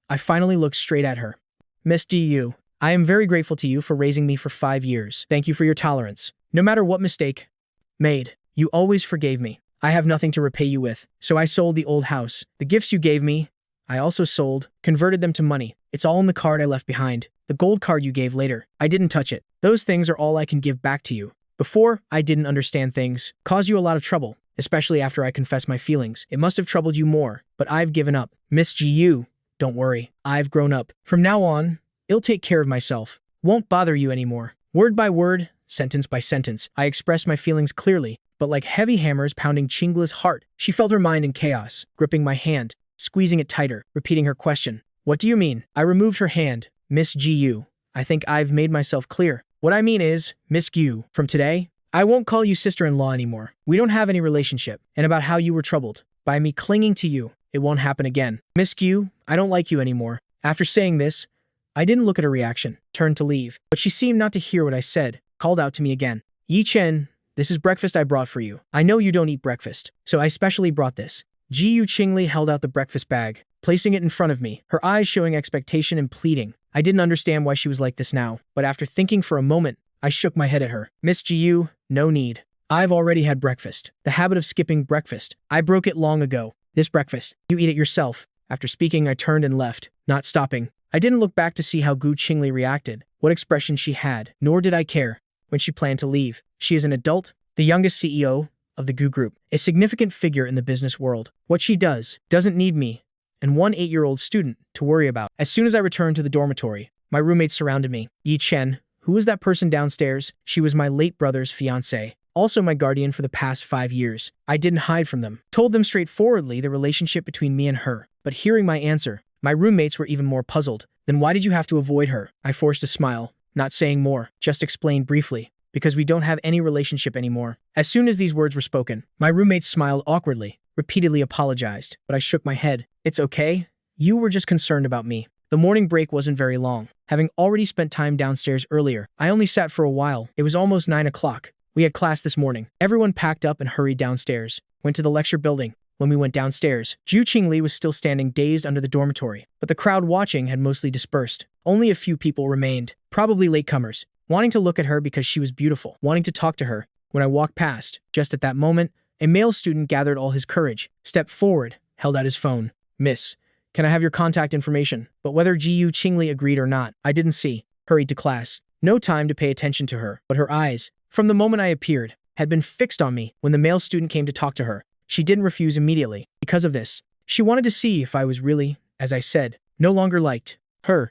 I finally looked straight at her. Miss Ji Yu, I am very grateful to you for raising me for 5 years. Thank you for your tolerance. No matter what mistake made, you always forgave me. I have nothing to repay you with, so I sold the old house. The gifts you gave me, I also sold, converted them to money. It's all in the card I left behind. The gold card you gave later. I didn't touch it. Those things are all I can give back to you. Before, I didn't understand things, caused you a lot of trouble, especially after I confessed my feelings. It must have troubled you more, but I've given up. Miss GU, don't worry. I've grown up. From now on, I'll take care of myself. Won't bother you anymore. Word by word, sentence by sentence, I expressed my feelings clearly, but like heavy hammers pounding Chingli's heart, she felt her mind in chaos, gripping my hand, squeezing it tighter, repeating her question. What do you mean? I removed her hand. Miss GU, I think I've made myself clear. What I mean is, Miss GU, from today, I won't call you sister-in-law anymore. We don't have any relationship. And about how you were troubled by me clinging to you, it won't happen again. Miss GU, I don't like you anymore. After saying this, I didn't look at her reaction, turned to leave, but she seemed not to hear what I said, called out to me again. Yi Chen, this is breakfast I brought for you. I know you don't eat breakfast, so I specially brought this. Gu Qingli held out the breakfast bag, placing it in front of me, her eyes showing expectation and pleading. I didn't understand why she was like this now, but after thinking for a moment, I shook my head at her. Miss Gu, no need. I've already had breakfast. The habit of skipping breakfast. I broke it long ago. This breakfast, you eat it yourself. After speaking, I turned and left, not stopping. I didn't look back to see how Gu Qingli reacted, what expression she had, nor did I care when she planned to leave. She is an adult, the youngest CEO of the Gu Group, a significant figure in the business world. What she doesn't need me and one 8-year-old student to worry about. As soon as I returned to the dormitory, my roommates surrounded me. Yi Chen, who was that person downstairs? She was my late brother's fiancée, also my guardian for the past 5 years. I didn't hide from them, told them straightforwardly the relationship between me and her. But hearing my answer, my roommates were even more puzzled. Then why did you have to avoid her? I forced a smile, not saying more, just explained briefly. Because we don't have any relationship anymore. As soon as these words were spoken, my roommates smiled awkwardly, repeatedly apologized, but I shook my head. It's okay. You were just concerned about me. The morning break wasn't very long. Having already spent time downstairs earlier, I only sat for a while. It was almost 9 o'clock. We had class this morning. Everyone packed up and hurried downstairs, went to the lecture building. When we went downstairs, Zhu Qingli was still standing dazed under the dormitory, but the crowd watching had mostly dispersed. Only a few people remained, probably latecomers, wanting to look at her because she was beautiful, wanting to talk to her. When I walked past, just at that moment, a male student gathered all his courage, stepped forward, held out his phone. Miss, can I have your contact information? But whether Zhu Qingli agreed or not, I didn't see. Hurried to class. No time to pay attention to her, but her eyes, from the moment I appeared, had been fixed on me. When the male student came to talk to her, she didn't refuse immediately. Because of this, she wanted to see if I was really, as I said, no longer liked her.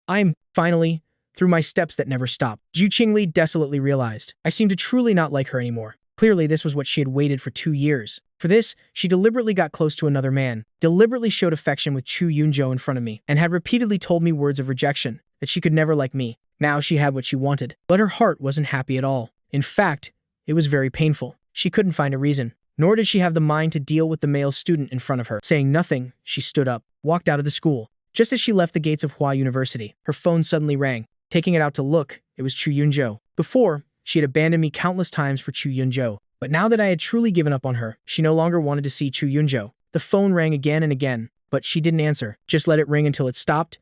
I'm, finally, through my steps that never stopped. Zhu Qingli desolately realized I seemed to truly not like her anymore. Clearly, this was what she had waited for 2 years. For this, she deliberately got close to another man, deliberately showed affection with Chu Yunzhou in front of me, and had repeatedly told me words of rejection, that she could never like me. Now she had what she wanted, but her heart wasn't happy at all. In fact, it was very painful. She couldn't find a reason. Nor did she have the mind to deal with the male student in front of her. Saying nothing, she stood up, walked out of the school. Just as she left the gates of Hua University, her phone suddenly rang. Taking it out to look, it was Chu Yunzhou. Before, she had abandoned me countless times for Chu Yunzhou. But now that I had truly given up on her, she no longer wanted to see Chu Yunzhou. The phone rang again and again, but she didn't answer. Just let it ring until it stopped,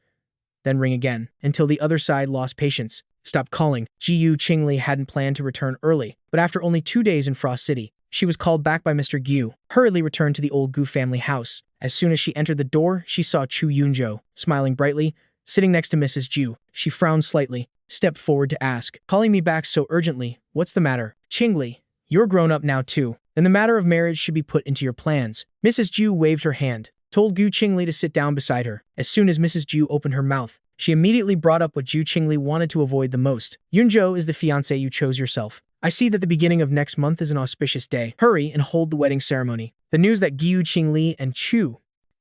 then ring again, until the other side lost patience. Stopped calling. Zhu Qingli hadn't planned to return early, but after only 2 days in Frost City, she was called back by Mr. Gu, hurriedly returned to the old Gu family house. As soon as she entered the door, she saw Chu Yunzhou, smiling brightly, sitting next to Mrs. Ju. She frowned slightly, stepped forward to ask, calling me back so urgently, what's the matter? Qingli, you're grown up now too. Then the matter of marriage should be put into your plans. Mrs. Ju waved her hand, told Gu Qingli to sit down beside her. As soon as Mrs. Ju opened her mouth, she immediately brought up what Zhu Qingli wanted to avoid the most. Yunzhou is the fiancé you chose yourself. I see that the beginning of next month is an auspicious day. Hurry and hold the wedding ceremony. The news that Zhu Qingli and Chu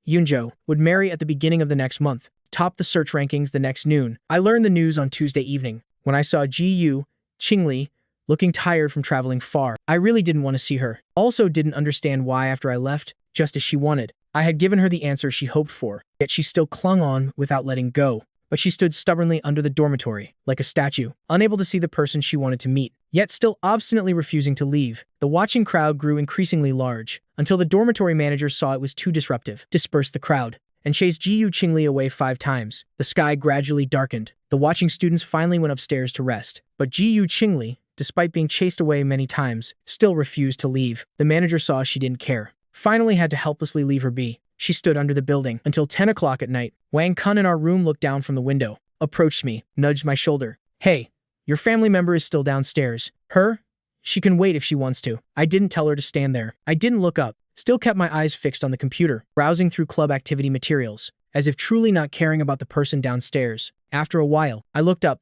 Yunzhou would marry at the beginning of the next month topped the search rankings the next noon. I learned the news on Tuesday evening, when I saw Zhu Qingli looking tired from traveling far. I really didn't want to see her. Also didn't understand why after I left, just as she wanted. I had given her the answer she hoped for, yet she still clung on without letting go. But she stood stubbornly under the dormitory, like a statue, unable to see the person she wanted to meet, yet still obstinately refusing to leave. The watching crowd grew increasingly large, until the dormitory manager saw it was too disruptive, dispersed the crowd, and chased Jiyu Qingli away 5 times. The sky gradually darkened. The watching students finally went upstairs to rest. But Jiyu Qingli, despite being chased away many times, still refused to leave. The manager saw she didn't care. Finally had to helplessly leave her be. She stood under the building until 10 o'clock at night. Wang Kun in our room looked down from the window, approached me, nudged my shoulder. Hey, your family member is still downstairs. Her? She can wait if she wants to. I didn't tell her to stand there. I didn't look up, still kept my eyes fixed on the computer, browsing through club activity materials, as if truly not caring about the person downstairs. After a while, I looked up,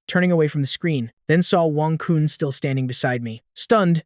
turning away from the screen, then saw Wang Kun still standing beside me. Stunned,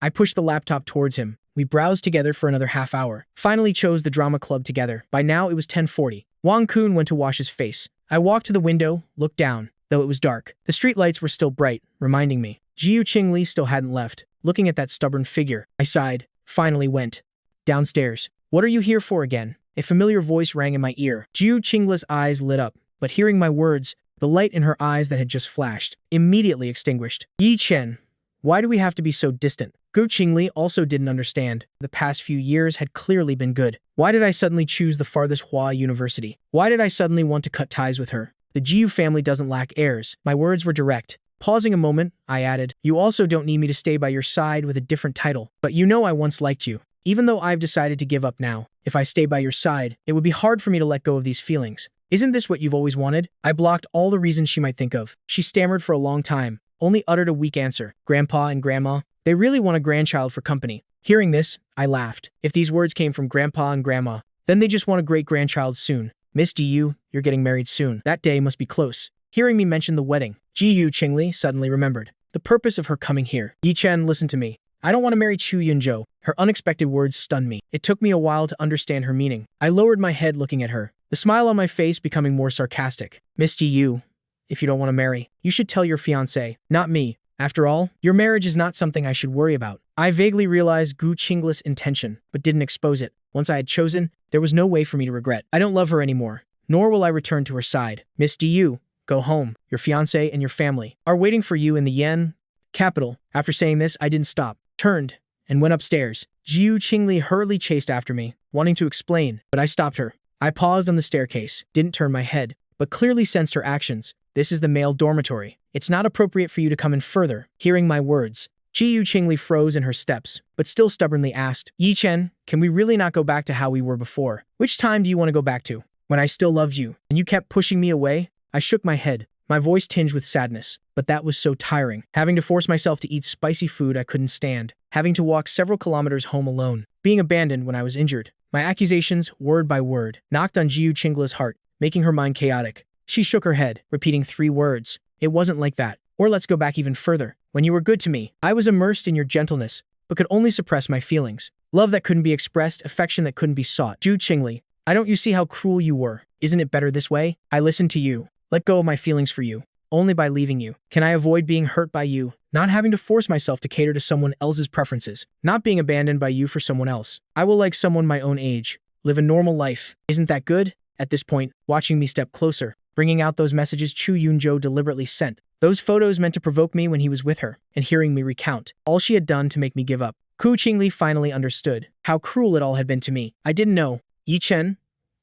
I pushed the laptop towards him. We browsed together for another half hour. Finally chose the drama club together. By now it was 10:40. Wang Kun went to wash his face. I walked to the window, looked down, though it was dark. The street lights were still bright, reminding me. Jiyu Qingli still hadn't left. Looking at that stubborn figure, I sighed, finally went downstairs. What are you here for again? A familiar voice rang in my ear. Jiyu Qingli's eyes lit up, but hearing my words, the light in her eyes that had just flashed, immediately extinguished. Yi Chen, why do we have to be so distant? Gu Qingli also didn't understand. The past few years had clearly been good. Why did I suddenly choose the farthest Hua University? Why did I suddenly want to cut ties with her? The Jiyu family doesn't lack heirs. My words were direct. Pausing a moment, I added, you also don't need me to stay by your side with a different title. But you know I once liked you. Even though I've decided to give up now, if I stay by your side, it would be hard for me to let go of these feelings. Isn't this what you've always wanted? I blocked all the reasons she might think of. She stammered for a long time, only uttered a weak answer. Grandpa and Grandma, they really want a grandchild for company. Hearing this, I laughed. If these words came from Grandpa and Grandma, then they just want a great-grandchild soon. Miss Jiyu, you're getting married soon. That day must be close. Hearing me mention the wedding, Jiyu Qingli suddenly remembered the purpose of her coming here. Yi Chen, listen to me. I don't want to marry Chu Yunzhou. Her unexpected words stunned me. It took me a while to understand her meaning. I lowered my head looking at her, the smile on my face becoming more sarcastic. Miss Jiyu, if you don't want to marry, you should tell your fiancé, not me. After all, your marriage is not something I should worry about. I vaguely realized Gu Qingli's intention, but didn't expose it. Once I had chosen, there was no way for me to regret. I don't love her anymore, nor will I return to her side. Miss Jiyu, go home. Your fiancé and your family are waiting for you in the Yen capital. After saying this, I didn't stop, turned, and went upstairs. Jiyu Qingli hurriedly chased after me, wanting to explain, but I stopped her. I paused on the staircase, didn't turn my head, but clearly sensed her actions. This is the male dormitory. It's not appropriate for you to come in further. Hearing my words, Jiyu Qingli froze in her steps, but still stubbornly asked, Yi Chen, can we really not go back to how we were before? Which time do you want to go back to? When I still loved you, and you kept pushing me away? I shook my head, my voice tinged with sadness, but that was so tiring. Having to force myself to eat spicy food I couldn't stand, having to walk several kilometers home alone, being abandoned when I was injured. My accusations, word by word, knocked on Jiyu Qingli's heart, making her mind chaotic. She shook her head, repeating 3 words. It wasn't like that. Or let's go back even further. When you were good to me, I was immersed in your gentleness, but could only suppress my feelings. Love that couldn't be expressed, affection that couldn't be sought. Jiyu Qingli, I don't you see how cruel you were? Isn't it better this way? I listened to you, let go of my feelings for you, only by leaving you. Can I avoid being hurt by you, not having to force myself to cater to someone else's preferences, not being abandoned by you for someone else? I will like someone my own age, live a normal life. Isn't that good? At this point, watching me step closer, bringing out those messages Chu Yunzhou deliberately sent. Those photos meant to provoke me when he was with her, and hearing me recount all she had done to make me give up. Gu Qingli finally understood how cruel it all had been to me. I didn't know. Yi Chen,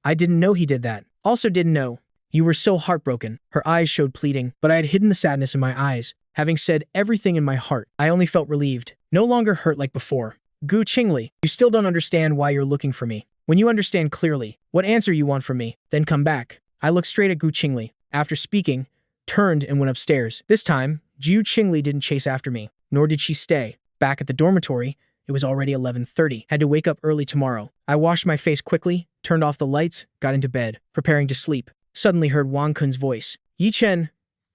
I didn't know he did that. Also didn't know. You were so heartbroken. Her eyes showed pleading, but I had hidden the sadness in my eyes. Having said everything in my heart, I only felt relieved, no longer hurt like before. Gu Qingli, you still don't understand why you're looking for me. When you understand clearly what answer you want from me, then come back. I looked straight at Gu Qingli. After speaking, turned and went upstairs. This time, Jiyu Qingli didn't chase after me, nor did she stay. Back at the dormitory, it was already 11:30. Had to wake up early tomorrow. I washed my face quickly, turned off the lights, got into bed, preparing to sleep. Suddenly heard Wang Kun's voice. Yi Chen,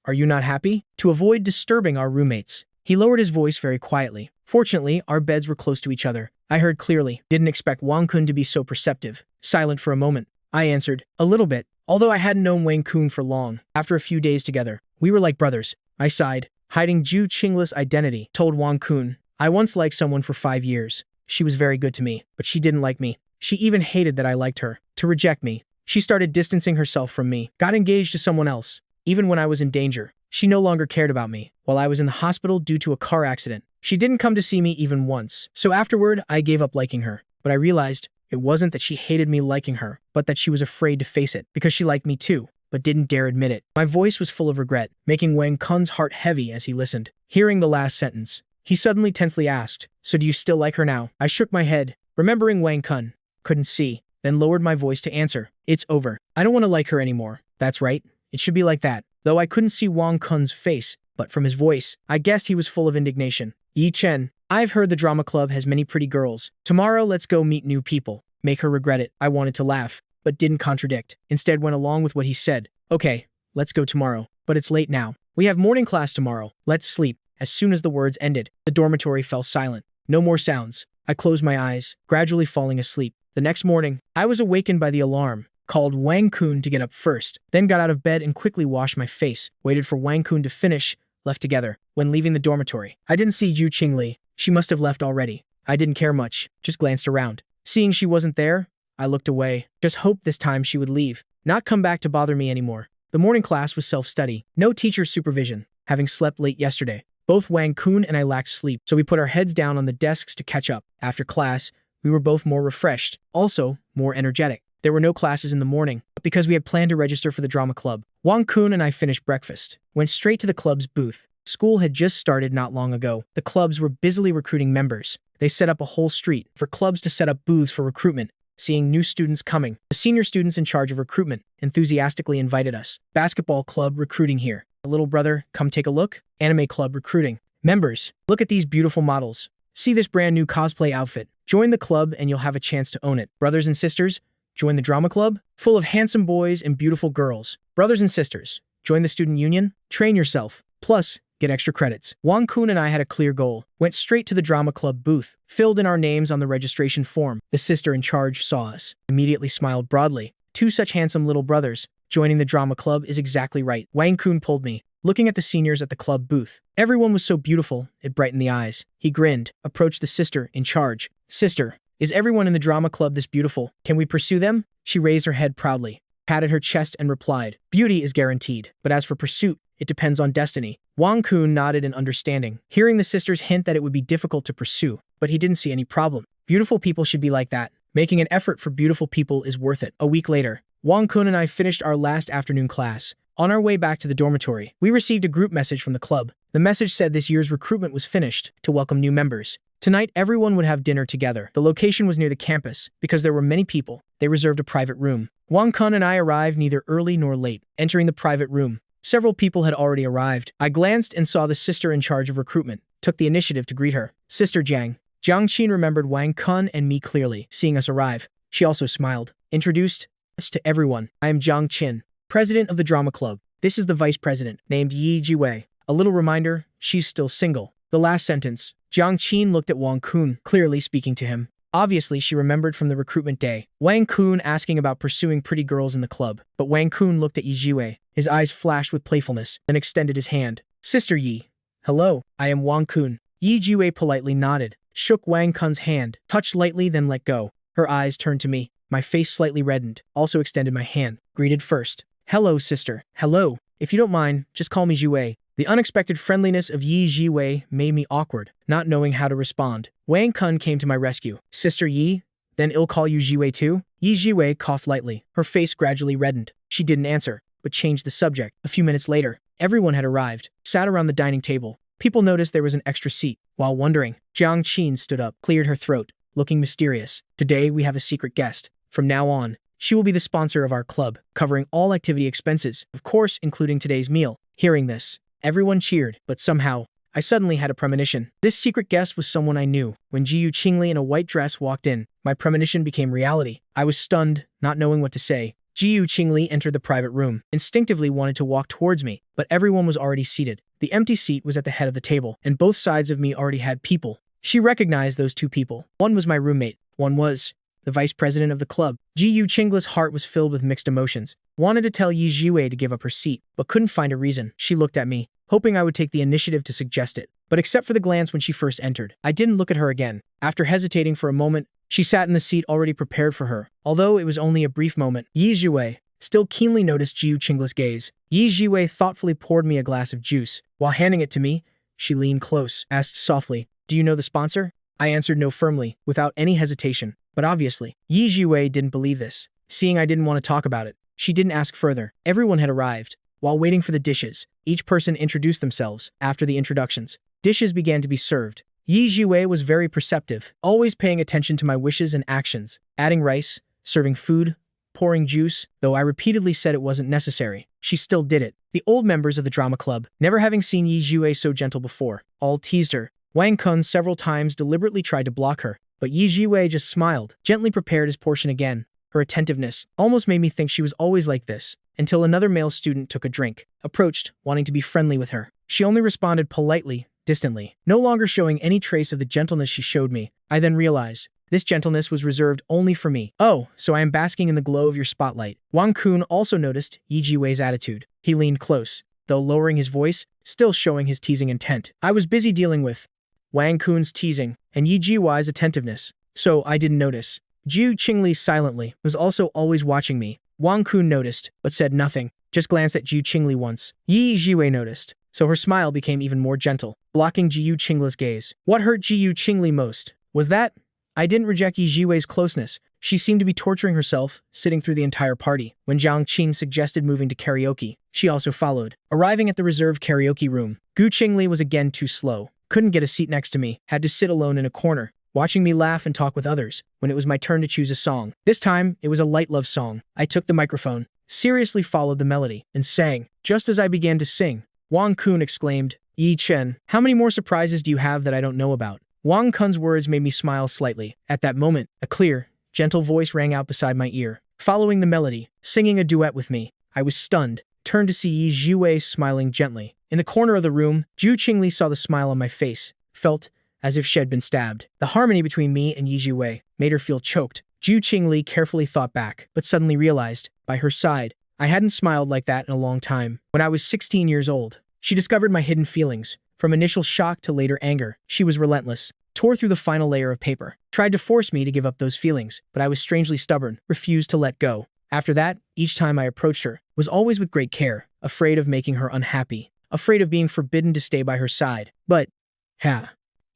are you not happy? To avoid disturbing our roommates, he lowered his voice very quietly. Fortunately, our beds were close to each other. I heard clearly. Didn't expect Wang Kun to be so perceptive. Silent for a moment, I answered, a little bit. Although I hadn't known Wang Kun for long, after a few days together, we were like brothers. I sighed, hiding Jiyu Qingli's identity, told Wang Kun. I once liked someone for 5 years. She was very good to me, but she didn't like me. She even hated that I liked her. To reject me, she started distancing herself from me, got engaged to someone else. Even when I was in danger, she no longer cared about me. While I was in the hospital due to a car accident, she didn't come to see me even once. So afterward, I gave up liking her. But I realized It wasn't that she hated me liking her, but that she was afraid to face it, because she liked me too, but didn't dare admit it. My voice was full of regret, making Wang Kun's heart heavy as he listened. Hearing the last sentence, he suddenly tensely asked, "So do you still like her now?" I shook my head, remembering Wang Kun couldn't see, then lowered my voice to answer, "It's over. I don't want to like her anymore." That's right. It should be like that. Though I couldn't see Wang Kun's face, but from his voice, I guessed he was full of indignation. "Yi Chen, I've heard the drama club has many pretty girls. Tomorrow let's go meet new people. Make her regret it." I wanted to laugh, but didn't contradict. Instead went along with what he said. "Okay, let's go tomorrow. But it's late now. We have morning class tomorrow. Let's sleep." As soon as the words ended, the dormitory fell silent. No more sounds. I closed my eyes, gradually falling asleep. The next morning, I was awakened by the alarm, called Wang Kun to get up first, then got out of bed and quickly washed my face, waited for Wang Kun to finish, left together. When leaving the dormitory, I didn't see Yu Qingli. She must have left already. I didn't care much, just glanced around. Seeing she wasn't there, I looked away, just hoped this time she would leave, not come back to bother me anymore. The morning class was self-study, no teacher supervision. Having slept late yesterday, both Wang Kun and I lacked sleep, so we put our heads down on the desks to catch up. After class, we were both more refreshed, also more energetic. There were no classes in the morning, but because we had planned to register for the drama club, Wang Kun and I finished breakfast, went straight to the club's booth. School had just started not long ago. The clubs were busily recruiting members. They set up a whole street for clubs to set up booths for recruitment. Seeing new students coming, the senior students in charge of recruitment enthusiastically invited us. Basketball club recruiting here. Little brother, come take a look. Anime club recruiting. Members, look at these beautiful models. See this brand new cosplay outfit. Join the club and you'll have a chance to own it. Brothers and sisters, join the drama club, full of handsome boys and beautiful girls. Brothers and sisters, join the student union. Train yourself. Plus, get extra credits. Wang Kun and I had a clear goal. Went straight to the drama club booth, filled in our names on the registration form. The sister in charge saw us, immediately smiled broadly. Two such handsome little brothers. Joining the drama club is exactly right. Wang Kun pulled me, looking at the seniors at the club booth. Everyone was so beautiful, it brightened the eyes. He grinned, approached the sister in charge. "Sister, is everyone in the drama club this beautiful? Can we pursue them?" She raised her head proudly, patted her chest and replied, "Beauty is guaranteed, but as for pursuit, it depends on destiny." Wang Kun nodded in understanding, hearing the sister's hint that it would be difficult to pursue, but he didn't see any problem. Beautiful people should be like that. Making an effort for beautiful people is worth it. A week later, Wang Kun and I finished our last afternoon class. On our way back to the dormitory, we received a group message from the club. The message said this year's recruitment was finished to welcome new members. Tonight, everyone would have dinner together. The location was near the campus. Because there were many people, they reserved a private room. Wang Kun and I arrived neither early nor late. Entering the private room, several people had already arrived. I glanced and saw the sister in charge of recruitment, took the initiative to greet her. "Sister Jiang." Jiang Qin remembered Wang Kun and me clearly. Seeing us arrive, she also smiled. Introduced us to everyone. "I am Jiang Qin, president of the drama club. This is the vice president, named Yi Jiwei." A little reminder, she's still single. The last sentence. Jiang Qin looked at Wang Kun, clearly speaking to him. Obviously, she remembered from the recruitment day. Wang Kun asking about pursuing pretty girls in the club. But Wang Kun looked at Yi Jiwei. His eyes flashed with playfulness, then extended his hand. "Sister Yi." "Hello, I am Wang Kun." Yi Jiwei politely nodded, shook Wang Kun's hand, touched lightly then let go. Her eyes turned to me. My face slightly reddened, also extended my hand, greeted first. "Hello, sister." "Hello. If you don't mind, just call me Jiwei." The unexpected friendliness of Yi Jiwei made me awkward, not knowing how to respond. Wang Kun came to my rescue. "Sister Yi, then I'll call you Jiwei too?" Yi Jiwei coughed lightly. Her face gradually reddened. She didn't answer, but changed the subject. A few minutes later, everyone had arrived, sat around the dining table. People noticed there was an extra seat. While wondering, Jiang Qin stood up, cleared her throat, looking mysterious. "Today we have a secret guest. From now on, she will be the sponsor of our club, covering all activity expenses, of course including today's meal." Hearing this, everyone cheered, but somehow, I suddenly had a premonition. This secret guest was someone I knew. When Yu Qingli in a white dress walked in, my premonition became reality. I was stunned, not knowing what to say. Yu Qingli entered the private room, instinctively wanted to walk towards me, but everyone was already seated. The empty seat was at the head of the table, and both sides of me already had people. She recognized those two people. One was my roommate, one was the vice president of the club. Yu Qingli's heart was filled with mixed emotions. Wanted to tell Yi Jiwei to give up her seat, but couldn't find a reason. She looked at me, hoping I would take the initiative to suggest it. But except for the glance when she first entered, I didn't look at her again. After hesitating for a moment, she sat in the seat already prepared for her. Although it was only a brief moment, Yi Jiwei still keenly noticed Yu Qingli's gaze. Yi Jiwei thoughtfully poured me a glass of juice. While handing it to me, she leaned close, asked softly, "Do you know the sponsor?" I answered no firmly, without any hesitation. But obviously, Yi Jiwei didn't believe this. Seeing I didn't want to talk about it, she didn't ask further. Everyone had arrived. While waiting for the dishes, each person introduced themselves. After the introductions, dishes began to be served. Yi Jiwei was very perceptive, always paying attention to my wishes and actions, adding rice, serving food, pouring juice, though I repeatedly said it wasn't necessary. She still did it. The old members of the drama club, never having seen Yi Jiwei so gentle before, all teased her. Wang Kun several times deliberately tried to block her, but Yi Jiwei just smiled, gently prepared his portion again. Her attentiveness almost made me think she was always like this, until another male student took a drink, approached, wanting to be friendly with her. She only responded politely, distantly, no longer showing any trace of the gentleness she showed me. I then realized this gentleness was reserved only for me. Oh, so I am basking in the glow of your spotlight. Wang Kun also noticed Yi Jiwei's attitude. He leaned close, though lowering his voice, still showing his teasing intent. I was busy dealing with Wang Kun's teasing and Yi Jiwei's attentiveness, so I didn't notice. Jiu Qingli silently was also always watching me. Wang Kun noticed, but said nothing, just glanced at Jiu Qingli once. Yi Jiwei noticed, so her smile became even more gentle, blocking Jiu Qingli's gaze. What hurt Jiu Qingli most was that I didn't reject Yi Jiwei's closeness. She seemed to be torturing herself, sitting through the entire party. When Jiang Qing suggested moving to karaoke, she also followed. Arriving at the reserved karaoke room, Gu Qingli was again too slow. Couldn't get a seat next to me, had to sit alone in a corner, watching me laugh and talk with others. When it was my turn to choose a song, this time it was a light love song. I took the microphone, seriously followed the melody, and sang. Just as I began to sing, Wang Kun exclaimed, "Yi Chen, how many more surprises do you have that I don't know about?" Wang Kun's words made me smile slightly. At that moment, a clear, gentle voice rang out beside my ear, following the melody, singing a duet with me. I was stunned, turned to see Yi Jiwei smiling gently. In the corner of the room, Jiu Qingli saw the smile on my face, felt as if she had been stabbed. The harmony between me and Yi Jiwei made her feel choked. Jiu Qingli carefully thought back, but suddenly realized, by her side, I hadn't smiled like that in a long time. When I was 16 years old, she discovered my hidden feelings. From initial shock to later anger, she was relentless, tore through the final layer of paper, tried to force me to give up those feelings, but I was strangely stubborn, refused to let go. After that, each time I approached her, was always with great care, afraid of making her unhappy, afraid of being forbidden to stay by her side. But,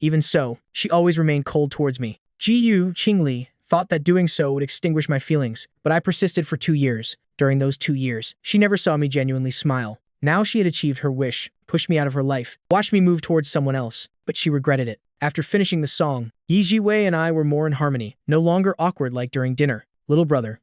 even so, she always remained cold towards me. Jiu Qingli thought that doing so would extinguish my feelings, but I persisted for 2 years. During those 2 years, she never saw me genuinely smile. Now she had achieved her wish, pushed me out of her life, watched me move towards someone else, but she regretted it. After finishing the song, Yi Jiwei and I were more in harmony, no longer awkward like during dinner. Little brother,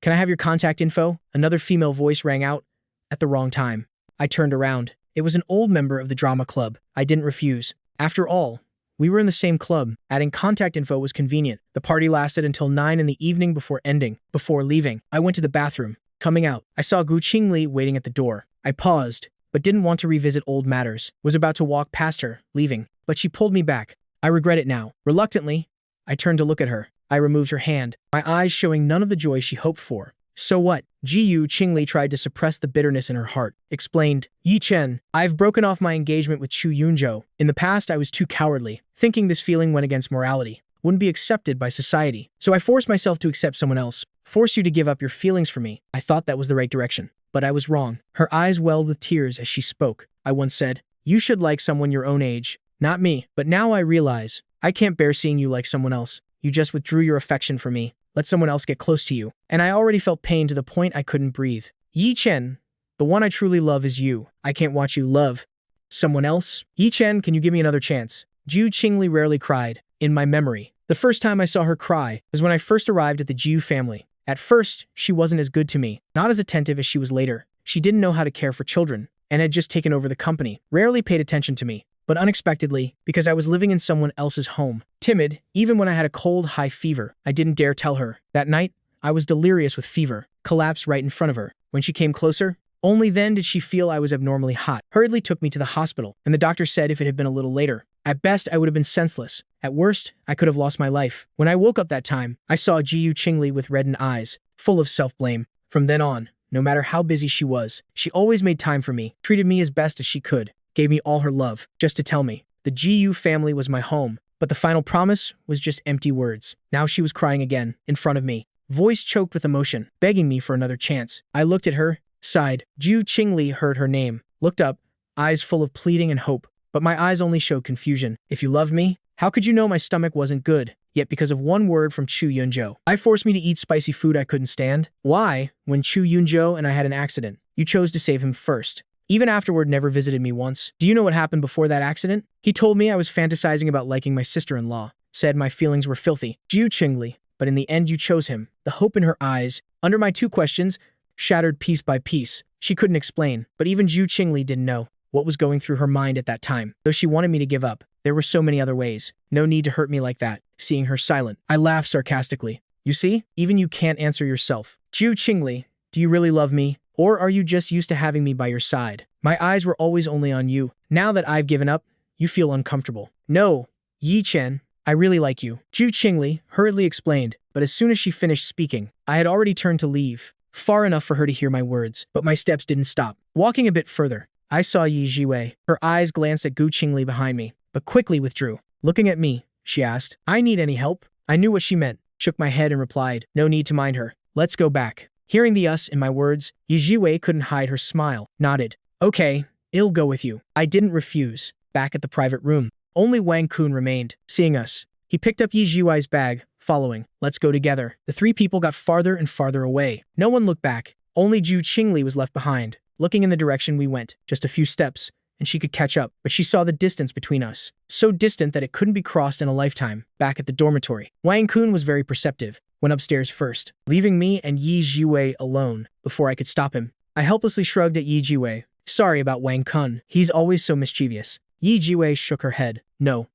can I have your contact info? Another female voice rang out at the wrong time. I turned around. It was an old member of the drama club. I didn't refuse. After all, we were in the same club. Adding contact info was convenient. The party lasted until 9 in the evening before ending. Before leaving, I went to the bathroom. Coming out, I saw Gu Qingli waiting at the door. I paused, but didn't want to revisit old matters. Was about to walk past her, leaving, but she pulled me back. I regret it now. Reluctantly, I turned to look at her. I removed her hand, my eyes showing none of the joy she hoped for. So what? Jiu Qingli tried to suppress the bitterness in her heart, explained, Yi Chen, I've broken off my engagement with Chu Yunzhou. In the past, I was too cowardly, thinking this feeling went against morality, wouldn't be accepted by society. So I forced myself to accept someone else, force you to give up your feelings for me. I thought that was the right direction, but I was wrong. Her eyes welled with tears as she spoke. I once said, you should like someone your own age, not me. But now I realize, I can't bear seeing you like someone else. You just withdrew your affection from me. Let someone else get close to you. And I already felt pain to the point I couldn't breathe. Yi Chen, the one I truly love is you. I can't watch you love someone else. Yi Chen, can you give me another chance? Jiu Qingli rarely cried. In my memory, the first time I saw her cry was when I first arrived at the Jiu family. At first, she wasn't as good to me, not as attentive as she was later. She didn't know how to care for children, and had just taken over the company, rarely paid attention to me. But unexpectedly, because I was living in someone else's home, timid, even when I had a cold, high fever, I didn't dare tell her. That night, I was delirious with fever, collapsed right in front of her. When she came closer, only then did she feel I was abnormally hot. Hurriedly took me to the hospital, and the doctor said if it had been a little later, at best I would have been senseless. At worst, I could have lost my life. When I woke up that time, I saw Jiu Qingli with reddened eyes, full of self-blame. From then on, no matter how busy she was, she always made time for me, treated me as best as she could, gave me all her love, just to tell me the Jiu family was my home. But the final promise was just empty words. Now she was crying again, in front of me, voice choked with emotion, begging me for another chance. I looked at her, sighed. Jiu Qingli heard her name, looked up, eyes full of pleading and hope. But my eyes only showed confusion. If you loved me, How could you know my stomach wasn't good? Yet because of one word from Chu Yunjo, I forced me to eat spicy food I couldn't stand? Why, when Chu Yunjo and I had an accident, you chose to save him first? Even afterward never visited me once. Do you know what happened before that accident? He told me I was fantasizing about liking my sister-in-law, said my feelings were filthy. Jiu Qingli, but in the end you chose him. The hope in her eyes, under my two questions, shattered piece by piece. She couldn't explain, but even Jiu Qingli didn't know what was going through her mind at that time. Though she wanted me to give up, there were so many other ways. No need to hurt me like that. Seeing her silent, I laughed sarcastically. You see, even you can't answer yourself. Jiu Qingli, do you really love me? Or are you just used to having me by your side? My eyes were always only on you. Now that I've given up, you feel uncomfortable. No, Yi Chen, I really like you. Jiu Qingli hurriedly explained, but as soon as she finished speaking, I had already turned to leave, far enough for her to hear my words, but my steps didn't stop. Walking a bit further, I saw Yi Jiwei. Her eyes glanced at Gu Qingli behind me, but quickly withdrew. Looking at me, she asked, I need any help? I knew what she meant, shook my head and replied, no need to mind her. Let's go back. Hearing the us in my words, Yi Jiwei couldn't hide her smile, nodded. Okay, I'll go with you. I didn't refuse. Back at the private room, only Wang Kun remained. Seeing us, he picked up Yi Jiwei's bag, following. Let's go together. The three people got farther and farther away. No one looked back. Only Jiu Qingli was left behind, looking in the direction we went. Just a few steps, and she could catch up, but she saw the distance between us. So distant that it couldn't be crossed in a lifetime. Back at the dormitory, Wang Kun was very perceptive. Went upstairs first, leaving me and Yi Jiwei alone before I could stop him. I helplessly shrugged at Yi Jiwei. Sorry about Wang Kun. He's always so mischievous. Yi Jiwei shook her head. No.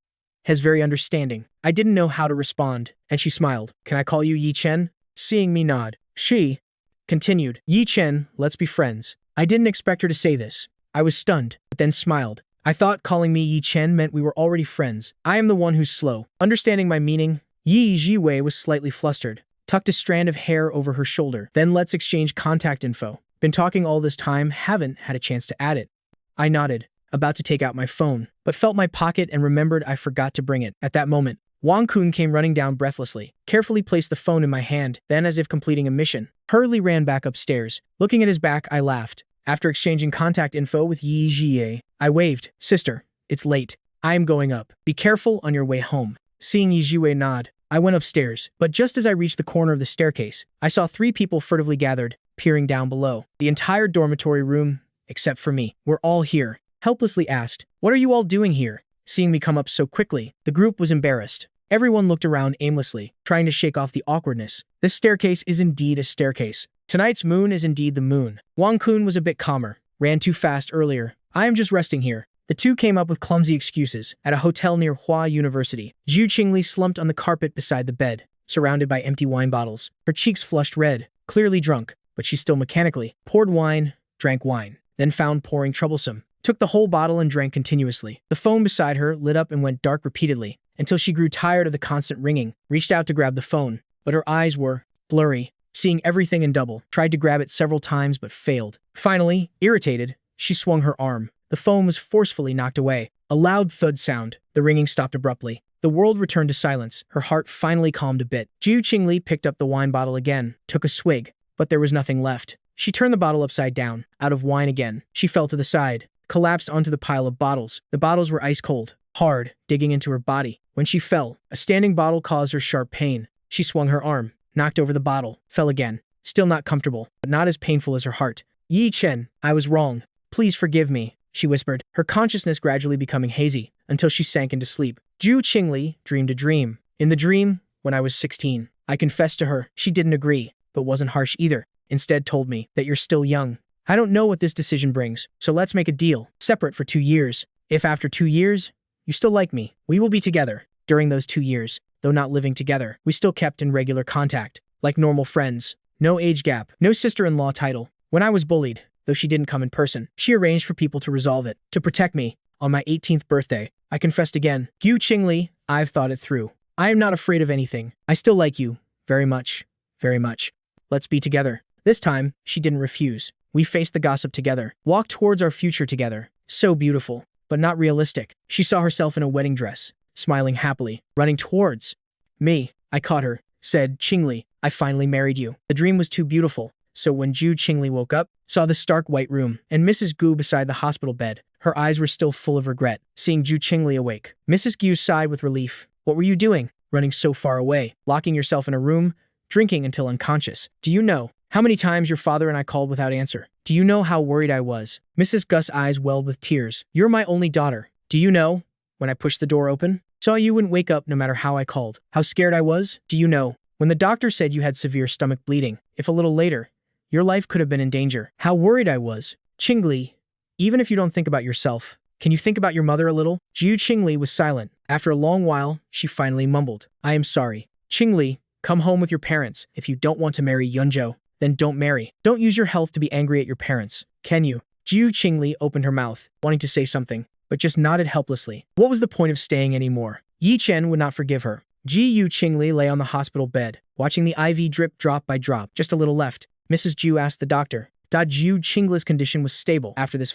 He's very understanding. I didn't know how to respond, and she smiled. Can I call you Yi Chen? Seeing me nod, she continued. Yi Chen, let's be friends. I didn't expect her to say this. I was stunned, but then smiled. I thought calling me Yi Chen meant we were already friends. I am the one who's slow. Understanding my meaning, Yi Jiwei was slightly flustered, tucked a strand of hair over her shoulder. Then let's exchange contact info. Been talking all this time, haven't had a chance to add it. I nodded, about to take out my phone, but felt my pocket and remembered I forgot to bring it. At that moment, Wang Kun came running down breathlessly, carefully placed the phone in my hand, then as if completing a mission, hurriedly ran back upstairs. Looking at his back, I laughed. After exchanging contact info with Yi Jiwei, I waved. Sister, it's late. I am going up. Be careful on your way home. Seeing Yi Jiwei nod, I went upstairs, but just as I reached the corner of the staircase, I saw three people furtively gathered, peering down below. The entire dormitory room, except for me, were all here. Helplessly asked, what are you all doing here? Seeing me come up so quickly, the group was embarrassed. Everyone looked around aimlessly, trying to shake off the awkwardness. This staircase is indeed a staircase. Tonight's moon is indeed the moon. Wang Kun was a bit calmer. Ran too fast earlier. I am just resting here. The two came up with clumsy excuses at a hotel near Hua University. Jiu Qingli slumped on the carpet beside the bed, surrounded by empty wine bottles. Her cheeks flushed red, clearly drunk, but she still mechanically poured wine, drank wine, then found pouring troublesome. Took the whole bottle and drank continuously. The phone beside her lit up and went dark repeatedly, until she grew tired of the constant ringing, reached out to grab the phone, but her eyes were blurry, seeing everything in double. Tried to grab it several times but failed. Finally, irritated, she swung her arm. The phone was forcefully knocked away. A loud thud sound. The ringing stopped abruptly. The world returned to silence. Her heart finally calmed a bit. Jiu Qingli picked up the wine bottle again, took a swig, but there was nothing left. She turned the bottle upside down, out of wine again. She fell to the side, collapsed onto the pile of bottles. The bottles were ice cold, hard, digging into her body. When she fell, a standing bottle caused her sharp pain. She swung her arm, knocked over the bottle, fell again. Still not comfortable, but not as painful as her heart. Yi Chen, I was wrong. Please forgive me, she whispered, her consciousness gradually becoming hazy, until she sank into sleep. Jiu Qingli dreamed a dream. In the dream, when I was 16, I confessed to her. She didn't agree, but wasn't harsh either. Instead told me that you're still young. I don't know what this decision brings, so let's make a deal. Separate for 2 years. If after 2 years, you still like me, we will be together. During those 2 years, though not living together, we still kept in regular contact, like normal friends. No age gap, no sister-in-law title. When I was bullied, though she didn't come in person, she arranged for people to resolve it. To protect me, on my 18th birthday, I confessed again. Jiu Qingli, I've thought it through. I am not afraid of anything. I still like you. Very much. Very much. Let's be together. This time, she didn't refuse. We faced the gossip together, walked towards our future together. So beautiful, but not realistic. She saw herself in a wedding dress, smiling happily, running towards me. I caught her, said, Qingli, I finally married you. The dream was too beautiful, so when Jiu Qingli woke up, saw the stark white room, and Mrs. Gu beside the hospital bed, Her eyes were still full of regret, seeing Ju Qingli awake. Mrs. Gu sighed with relief. What were you doing? Running so far away, locking yourself in a room, drinking until unconscious. Do you know how many times your father and I called without answer? Do you know how worried I was? Mrs. Gus' eyes welled with tears. You're my only daughter. Do you know, when I pushed the door open, saw you wouldn't wake up no matter how I called, how scared I was? Do you know, when the doctor said you had severe stomach bleeding, if a little later, your life could have been in danger, how worried I was? Qingli, even if you don't think about yourself, can you think about your mother a little? Ju Qingli was silent. After a long while, she finally mumbled, I am sorry. Qingli, come home with your parents. If you don't want to marry Yunzhou, then don't marry. Don't use your health to be angry at your parents. Can you? Ju Qingli opened her mouth, wanting to say something, but just nodded helplessly. What was the point of staying anymore? Yi Chen would not forgive her. Ju Qingli lay on the hospital bed, watching the IV drip drop by drop. Just a little left. Mrs. Ju asked the doctor. Ju Qingli's condition was stable. After this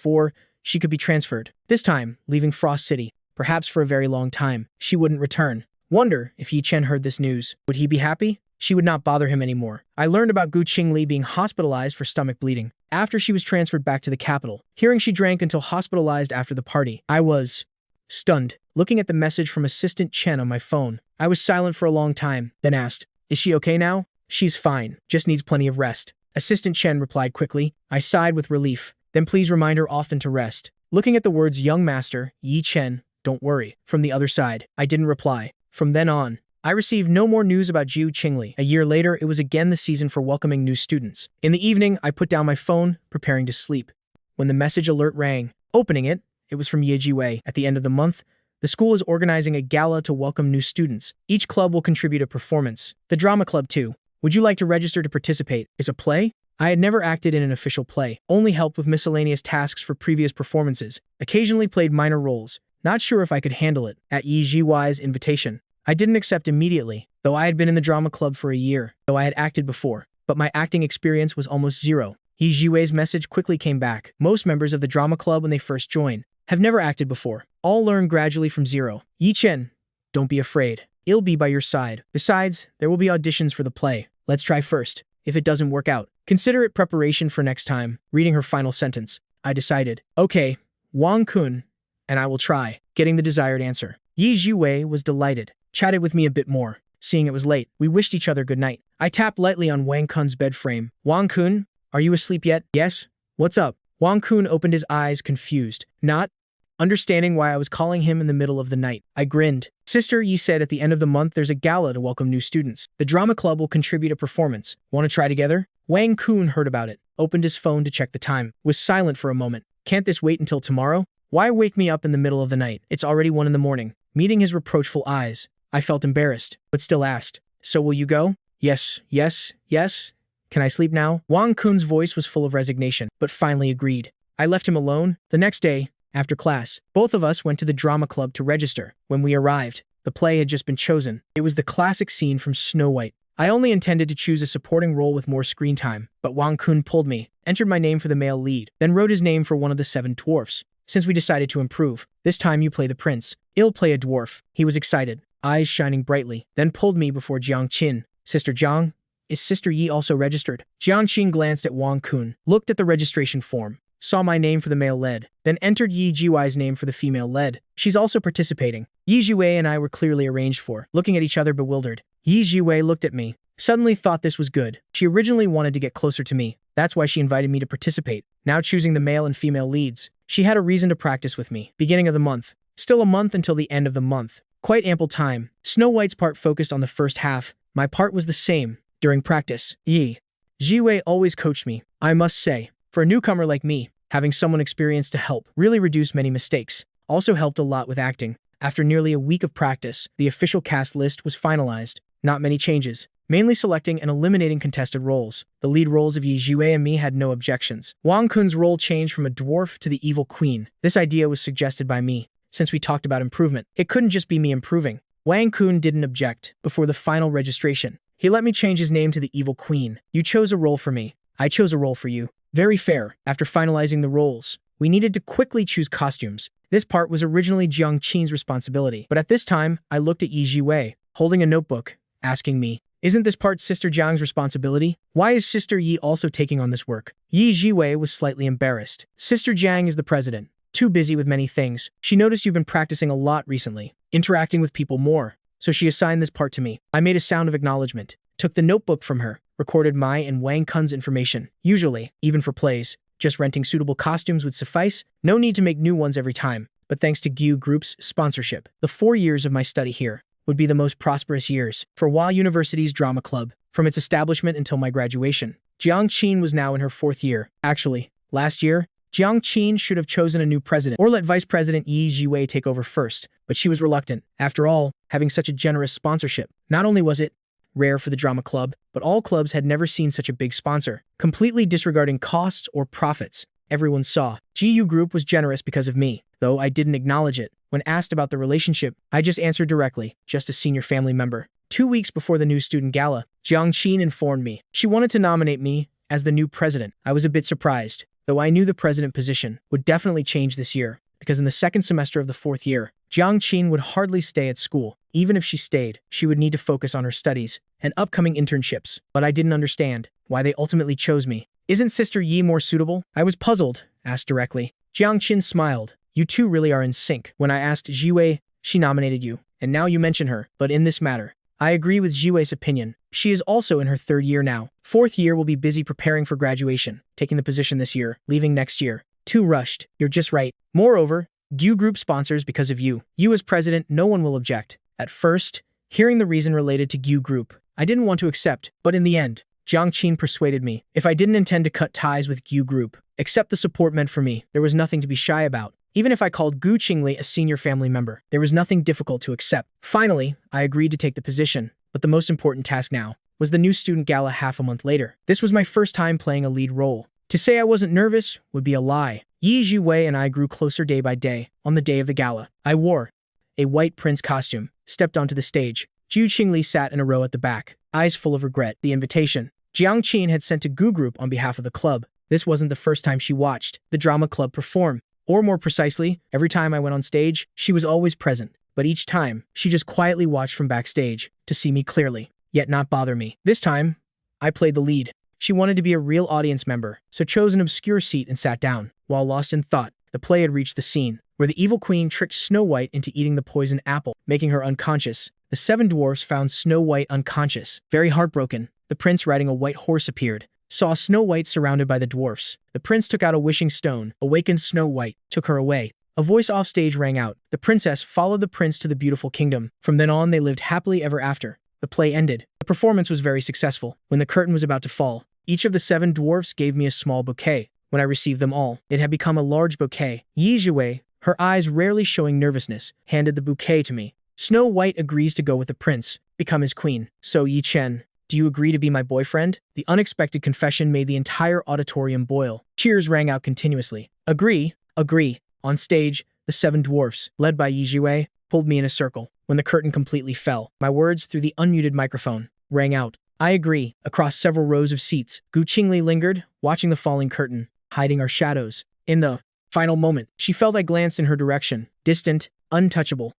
she could be transferred. This time, leaving Frost City. Perhaps for a very long time. She wouldn't return. Wonder if Yi Chen heard this news. Would he be happy? She would not bother him anymore. I learned about Gu Qingli being hospitalized for stomach bleeding after she was transferred back to the capital. Hearing she drank until hospitalized after the party, I was stunned. Looking at the message from Assistant Chen on my phone, I was silent for a long time, then asked, Is she okay now? She's fine, just needs plenty of rest. Assistant Chen replied quickly. I sighed with relief. Then please remind her often to rest. Looking at the words young master, Yi Chen, don't worry. From the other side, I didn't reply. From then on, I received no more news about Ju Qingli. A year later, it was again the season for welcoming new students. In the evening, I put down my phone, preparing to sleep. When the message alert rang, opening it, it was from Ye Jiwei. At the end of the month, the school is organizing a gala to welcome new students. Each club will contribute a performance. The drama club too. Would you like to register to participate? Is a play? I had never acted in an official play, only helped with miscellaneous tasks for previous performances, occasionally played minor roles. Not sure if I could handle it. At Yi Jiwei's invitation, I didn't accept immediately, though I had been in the drama club for a year, though I had acted before, but my acting experience was almost zero. Yi Jiwei's message quickly came back. Most members of the drama club when they first join have never acted before. All learn gradually from zero. Yi Chen, don't be afraid. I'll be by your side. Besides, there will be auditions for the play. Let's try first. If it doesn't work out, consider it preparation for next time. Reading her final sentence, I decided, okay, Wang Kun, and I will try, getting the desired answer. Yi Jiwei was delighted, chatted with me a bit more. Seeing it was late, we wished each other good night. I tapped lightly on Wang Kun's bed frame. Wang Kun, are you asleep yet? Yes. What's up? Wang Kun opened his eyes, confused, not understanding why I was calling him in the middle of the night. I grinned. Sister Yi said at the end of the month there's a gala to welcome new students. The drama club will contribute a performance. Want to try together? Wang Kun heard about it, opened his phone to check the time, was silent for a moment. Can't this wait until tomorrow? Why wake me up in the middle of the night? It's already 1 in the morning. Meeting his reproachful eyes, I felt embarrassed, but still asked, so will you go? Yes, yes, yes. Can I sleep now? Wang Kun's voice was full of resignation, but finally agreed. I left him alone. The next day, after class, both of us went to the drama club to register. When we arrived, the play had just been chosen. It was the classic scene from Snow White. I only intended to choose a supporting role with more screen time, but Wang Kun pulled me, entered my name for the male lead, then wrote his name for one of the 7 dwarfs. Since we decided to improve, this time you play the prince. I'll play a dwarf. He was excited, eyes shining brightly, then pulled me before Jiang Qin. Sister Jiang, is Sister Yi also registered? Jiang Qin glanced at Wang Kun, looked at the registration form, saw my name for the male lead, then entered Yi Jiwei's name for the female lead. She's also participating. Yi Jiwei and I were clearly arranged for, looking at each other bewildered. Yi Jiwei looked at me, suddenly thought this was good. She originally wanted to get closer to me. That's why she invited me to participate. Now choosing the male and female leads, she had a reason to practice with me. Beginning of the month. Still a month until the end of the month. Quite ample time. Snow White's part focused on the first half. My part was the same. During practice, Yi Jiwei always coached me. I must say, for a newcomer like me, having someone experienced to help really reduced many mistakes. Also helped a lot with acting. After nearly a week of practice, the official cast list was finalized. Not many changes, mainly selecting and eliminating contested roles. The lead roles of Yi Jiwei and me had no objections. Wang Kun's role changed from a dwarf to the evil queen. This idea was suggested by me, since we talked about improvement. It couldn't just be me improving. Wang Kun didn't object. Before the final registration, he let me change his name to the evil queen. You chose a role for me. I chose a role for you. Very fair. After finalizing the roles, we needed to quickly choose costumes. This part was originally Jiang Qin's responsibility, but at this time, I looked at Yi Jiwei, holding a notebook, asking me, isn't this part Sister Jiang's responsibility? Why is Sister Yi also taking on this work? Yi Jiwei was slightly embarrassed. Sister Jiang is the president. Too busy with many things. She noticed you've been practicing a lot recently, interacting with people more. So she assigned this part to me. I made a sound of acknowledgement, took the notebook from her, recorded my and Wang Kun's information. Usually, even for plays, just renting suitable costumes would suffice. No need to make new ones every time. But thanks to Gyu Group's sponsorship, the 4 years of my study here would be the most prosperous years for Hua University's drama club. From its establishment until my graduation, Jiang Qin was now in her 4th year. Actually, last year, Jiang Qin should have chosen a new president or let Vice President Yi Jiwei take over first, but she was reluctant. After all, having such a generous sponsorship, not only was it rare for the drama club, but all clubs had never seen such a big sponsor, completely disregarding costs or profits. Everyone saw GU Group was generous because of me, though I didn't acknowledge it. When asked about the relationship, I just answered directly, just a senior family member. 2 weeks before the new student gala, Jiang Qin informed me she wanted to nominate me as the new president. I was a bit surprised, though I knew the president position would definitely change this year, because in the 2nd semester of the 4th year, Jiang Qin would hardly stay at school. Even if she stayed, she would need to focus on her studies and upcoming internships. But I didn't understand why they ultimately chose me. Isn't Sister Yi more suitable? I was puzzled, asked directly. Jiang Qin smiled. You two really are in sync. When I asked Jiwei, she nominated you, and now you mention her. But in this matter, I agree with Jiwei's opinion. She is also in her 3rd year now. 4th year will be busy preparing for graduation, taking the position this year, leaving next year. Too rushed. You're just right. Moreover, Gyu Group sponsors because of you. You as president, no one will object. At first, hearing the reason related to Gyu Group, I didn't want to accept, but in the end, Jiang Qin persuaded me. If I didn't intend to cut ties with Gyu Group, accept the support meant for me, there was nothing to be shy about. Even if I called Gu Qingli a senior family member, there was nothing difficult to accept. Finally, I agreed to take the position, but the most important task now was the new student gala half a month later. This was my first time playing a lead role. To say I wasn't nervous would be a lie. Yi Jiwei and I grew closer day by day. On the day of the gala, I wore a white prince costume, stepped onto the stage. Ju Qingli sat in a row at the back, eyes full of regret. The invitation Jiang Qin had sent to Gu Group on behalf of the club. This wasn't the first time she watched the drama club perform. Or more precisely, every time I went on stage, she was always present. But each time, she just quietly watched from backstage to see me clearly, yet not bother me. This time, I played the lead. She wanted to be a real audience member, so chose an obscure seat and sat down. While lost in thought, the play had reached the scene where the evil queen tricked Snow White into eating the poison apple, making her unconscious. The 7 dwarfs found Snow White unconscious. Very heartbroken, the prince riding a white horse appeared, saw Snow White surrounded by the dwarfs. The prince took out a wishing stone, awakened Snow White, took her away. A voice offstage rang out. The princess followed the prince to the beautiful kingdom. From then on, they lived happily ever after. The play ended. The performance was very successful. When the curtain was about to fall, each of the 7 dwarfs gave me a small bouquet. When I received them all, it had become a large bouquet. Yi Jiwei, her eyes rarely showing nervousness, handed the bouquet to me. Snow White agrees to go with the prince, become his queen. So Yi Chen, do you agree to be my boyfriend? The unexpected confession made the entire auditorium boil. Cheers rang out continuously. Agree, agree. On stage, the 7 dwarfs, led by Yi Jiwei, pulled me in a circle. When the curtain completely fell, my words through the unmuted microphone rang out. I agree. Across several rows of seats, Gu Qingli lingered, watching the falling curtain, hiding our shadows. In the final moment, she felt I glanced in her direction, distant, untouchable.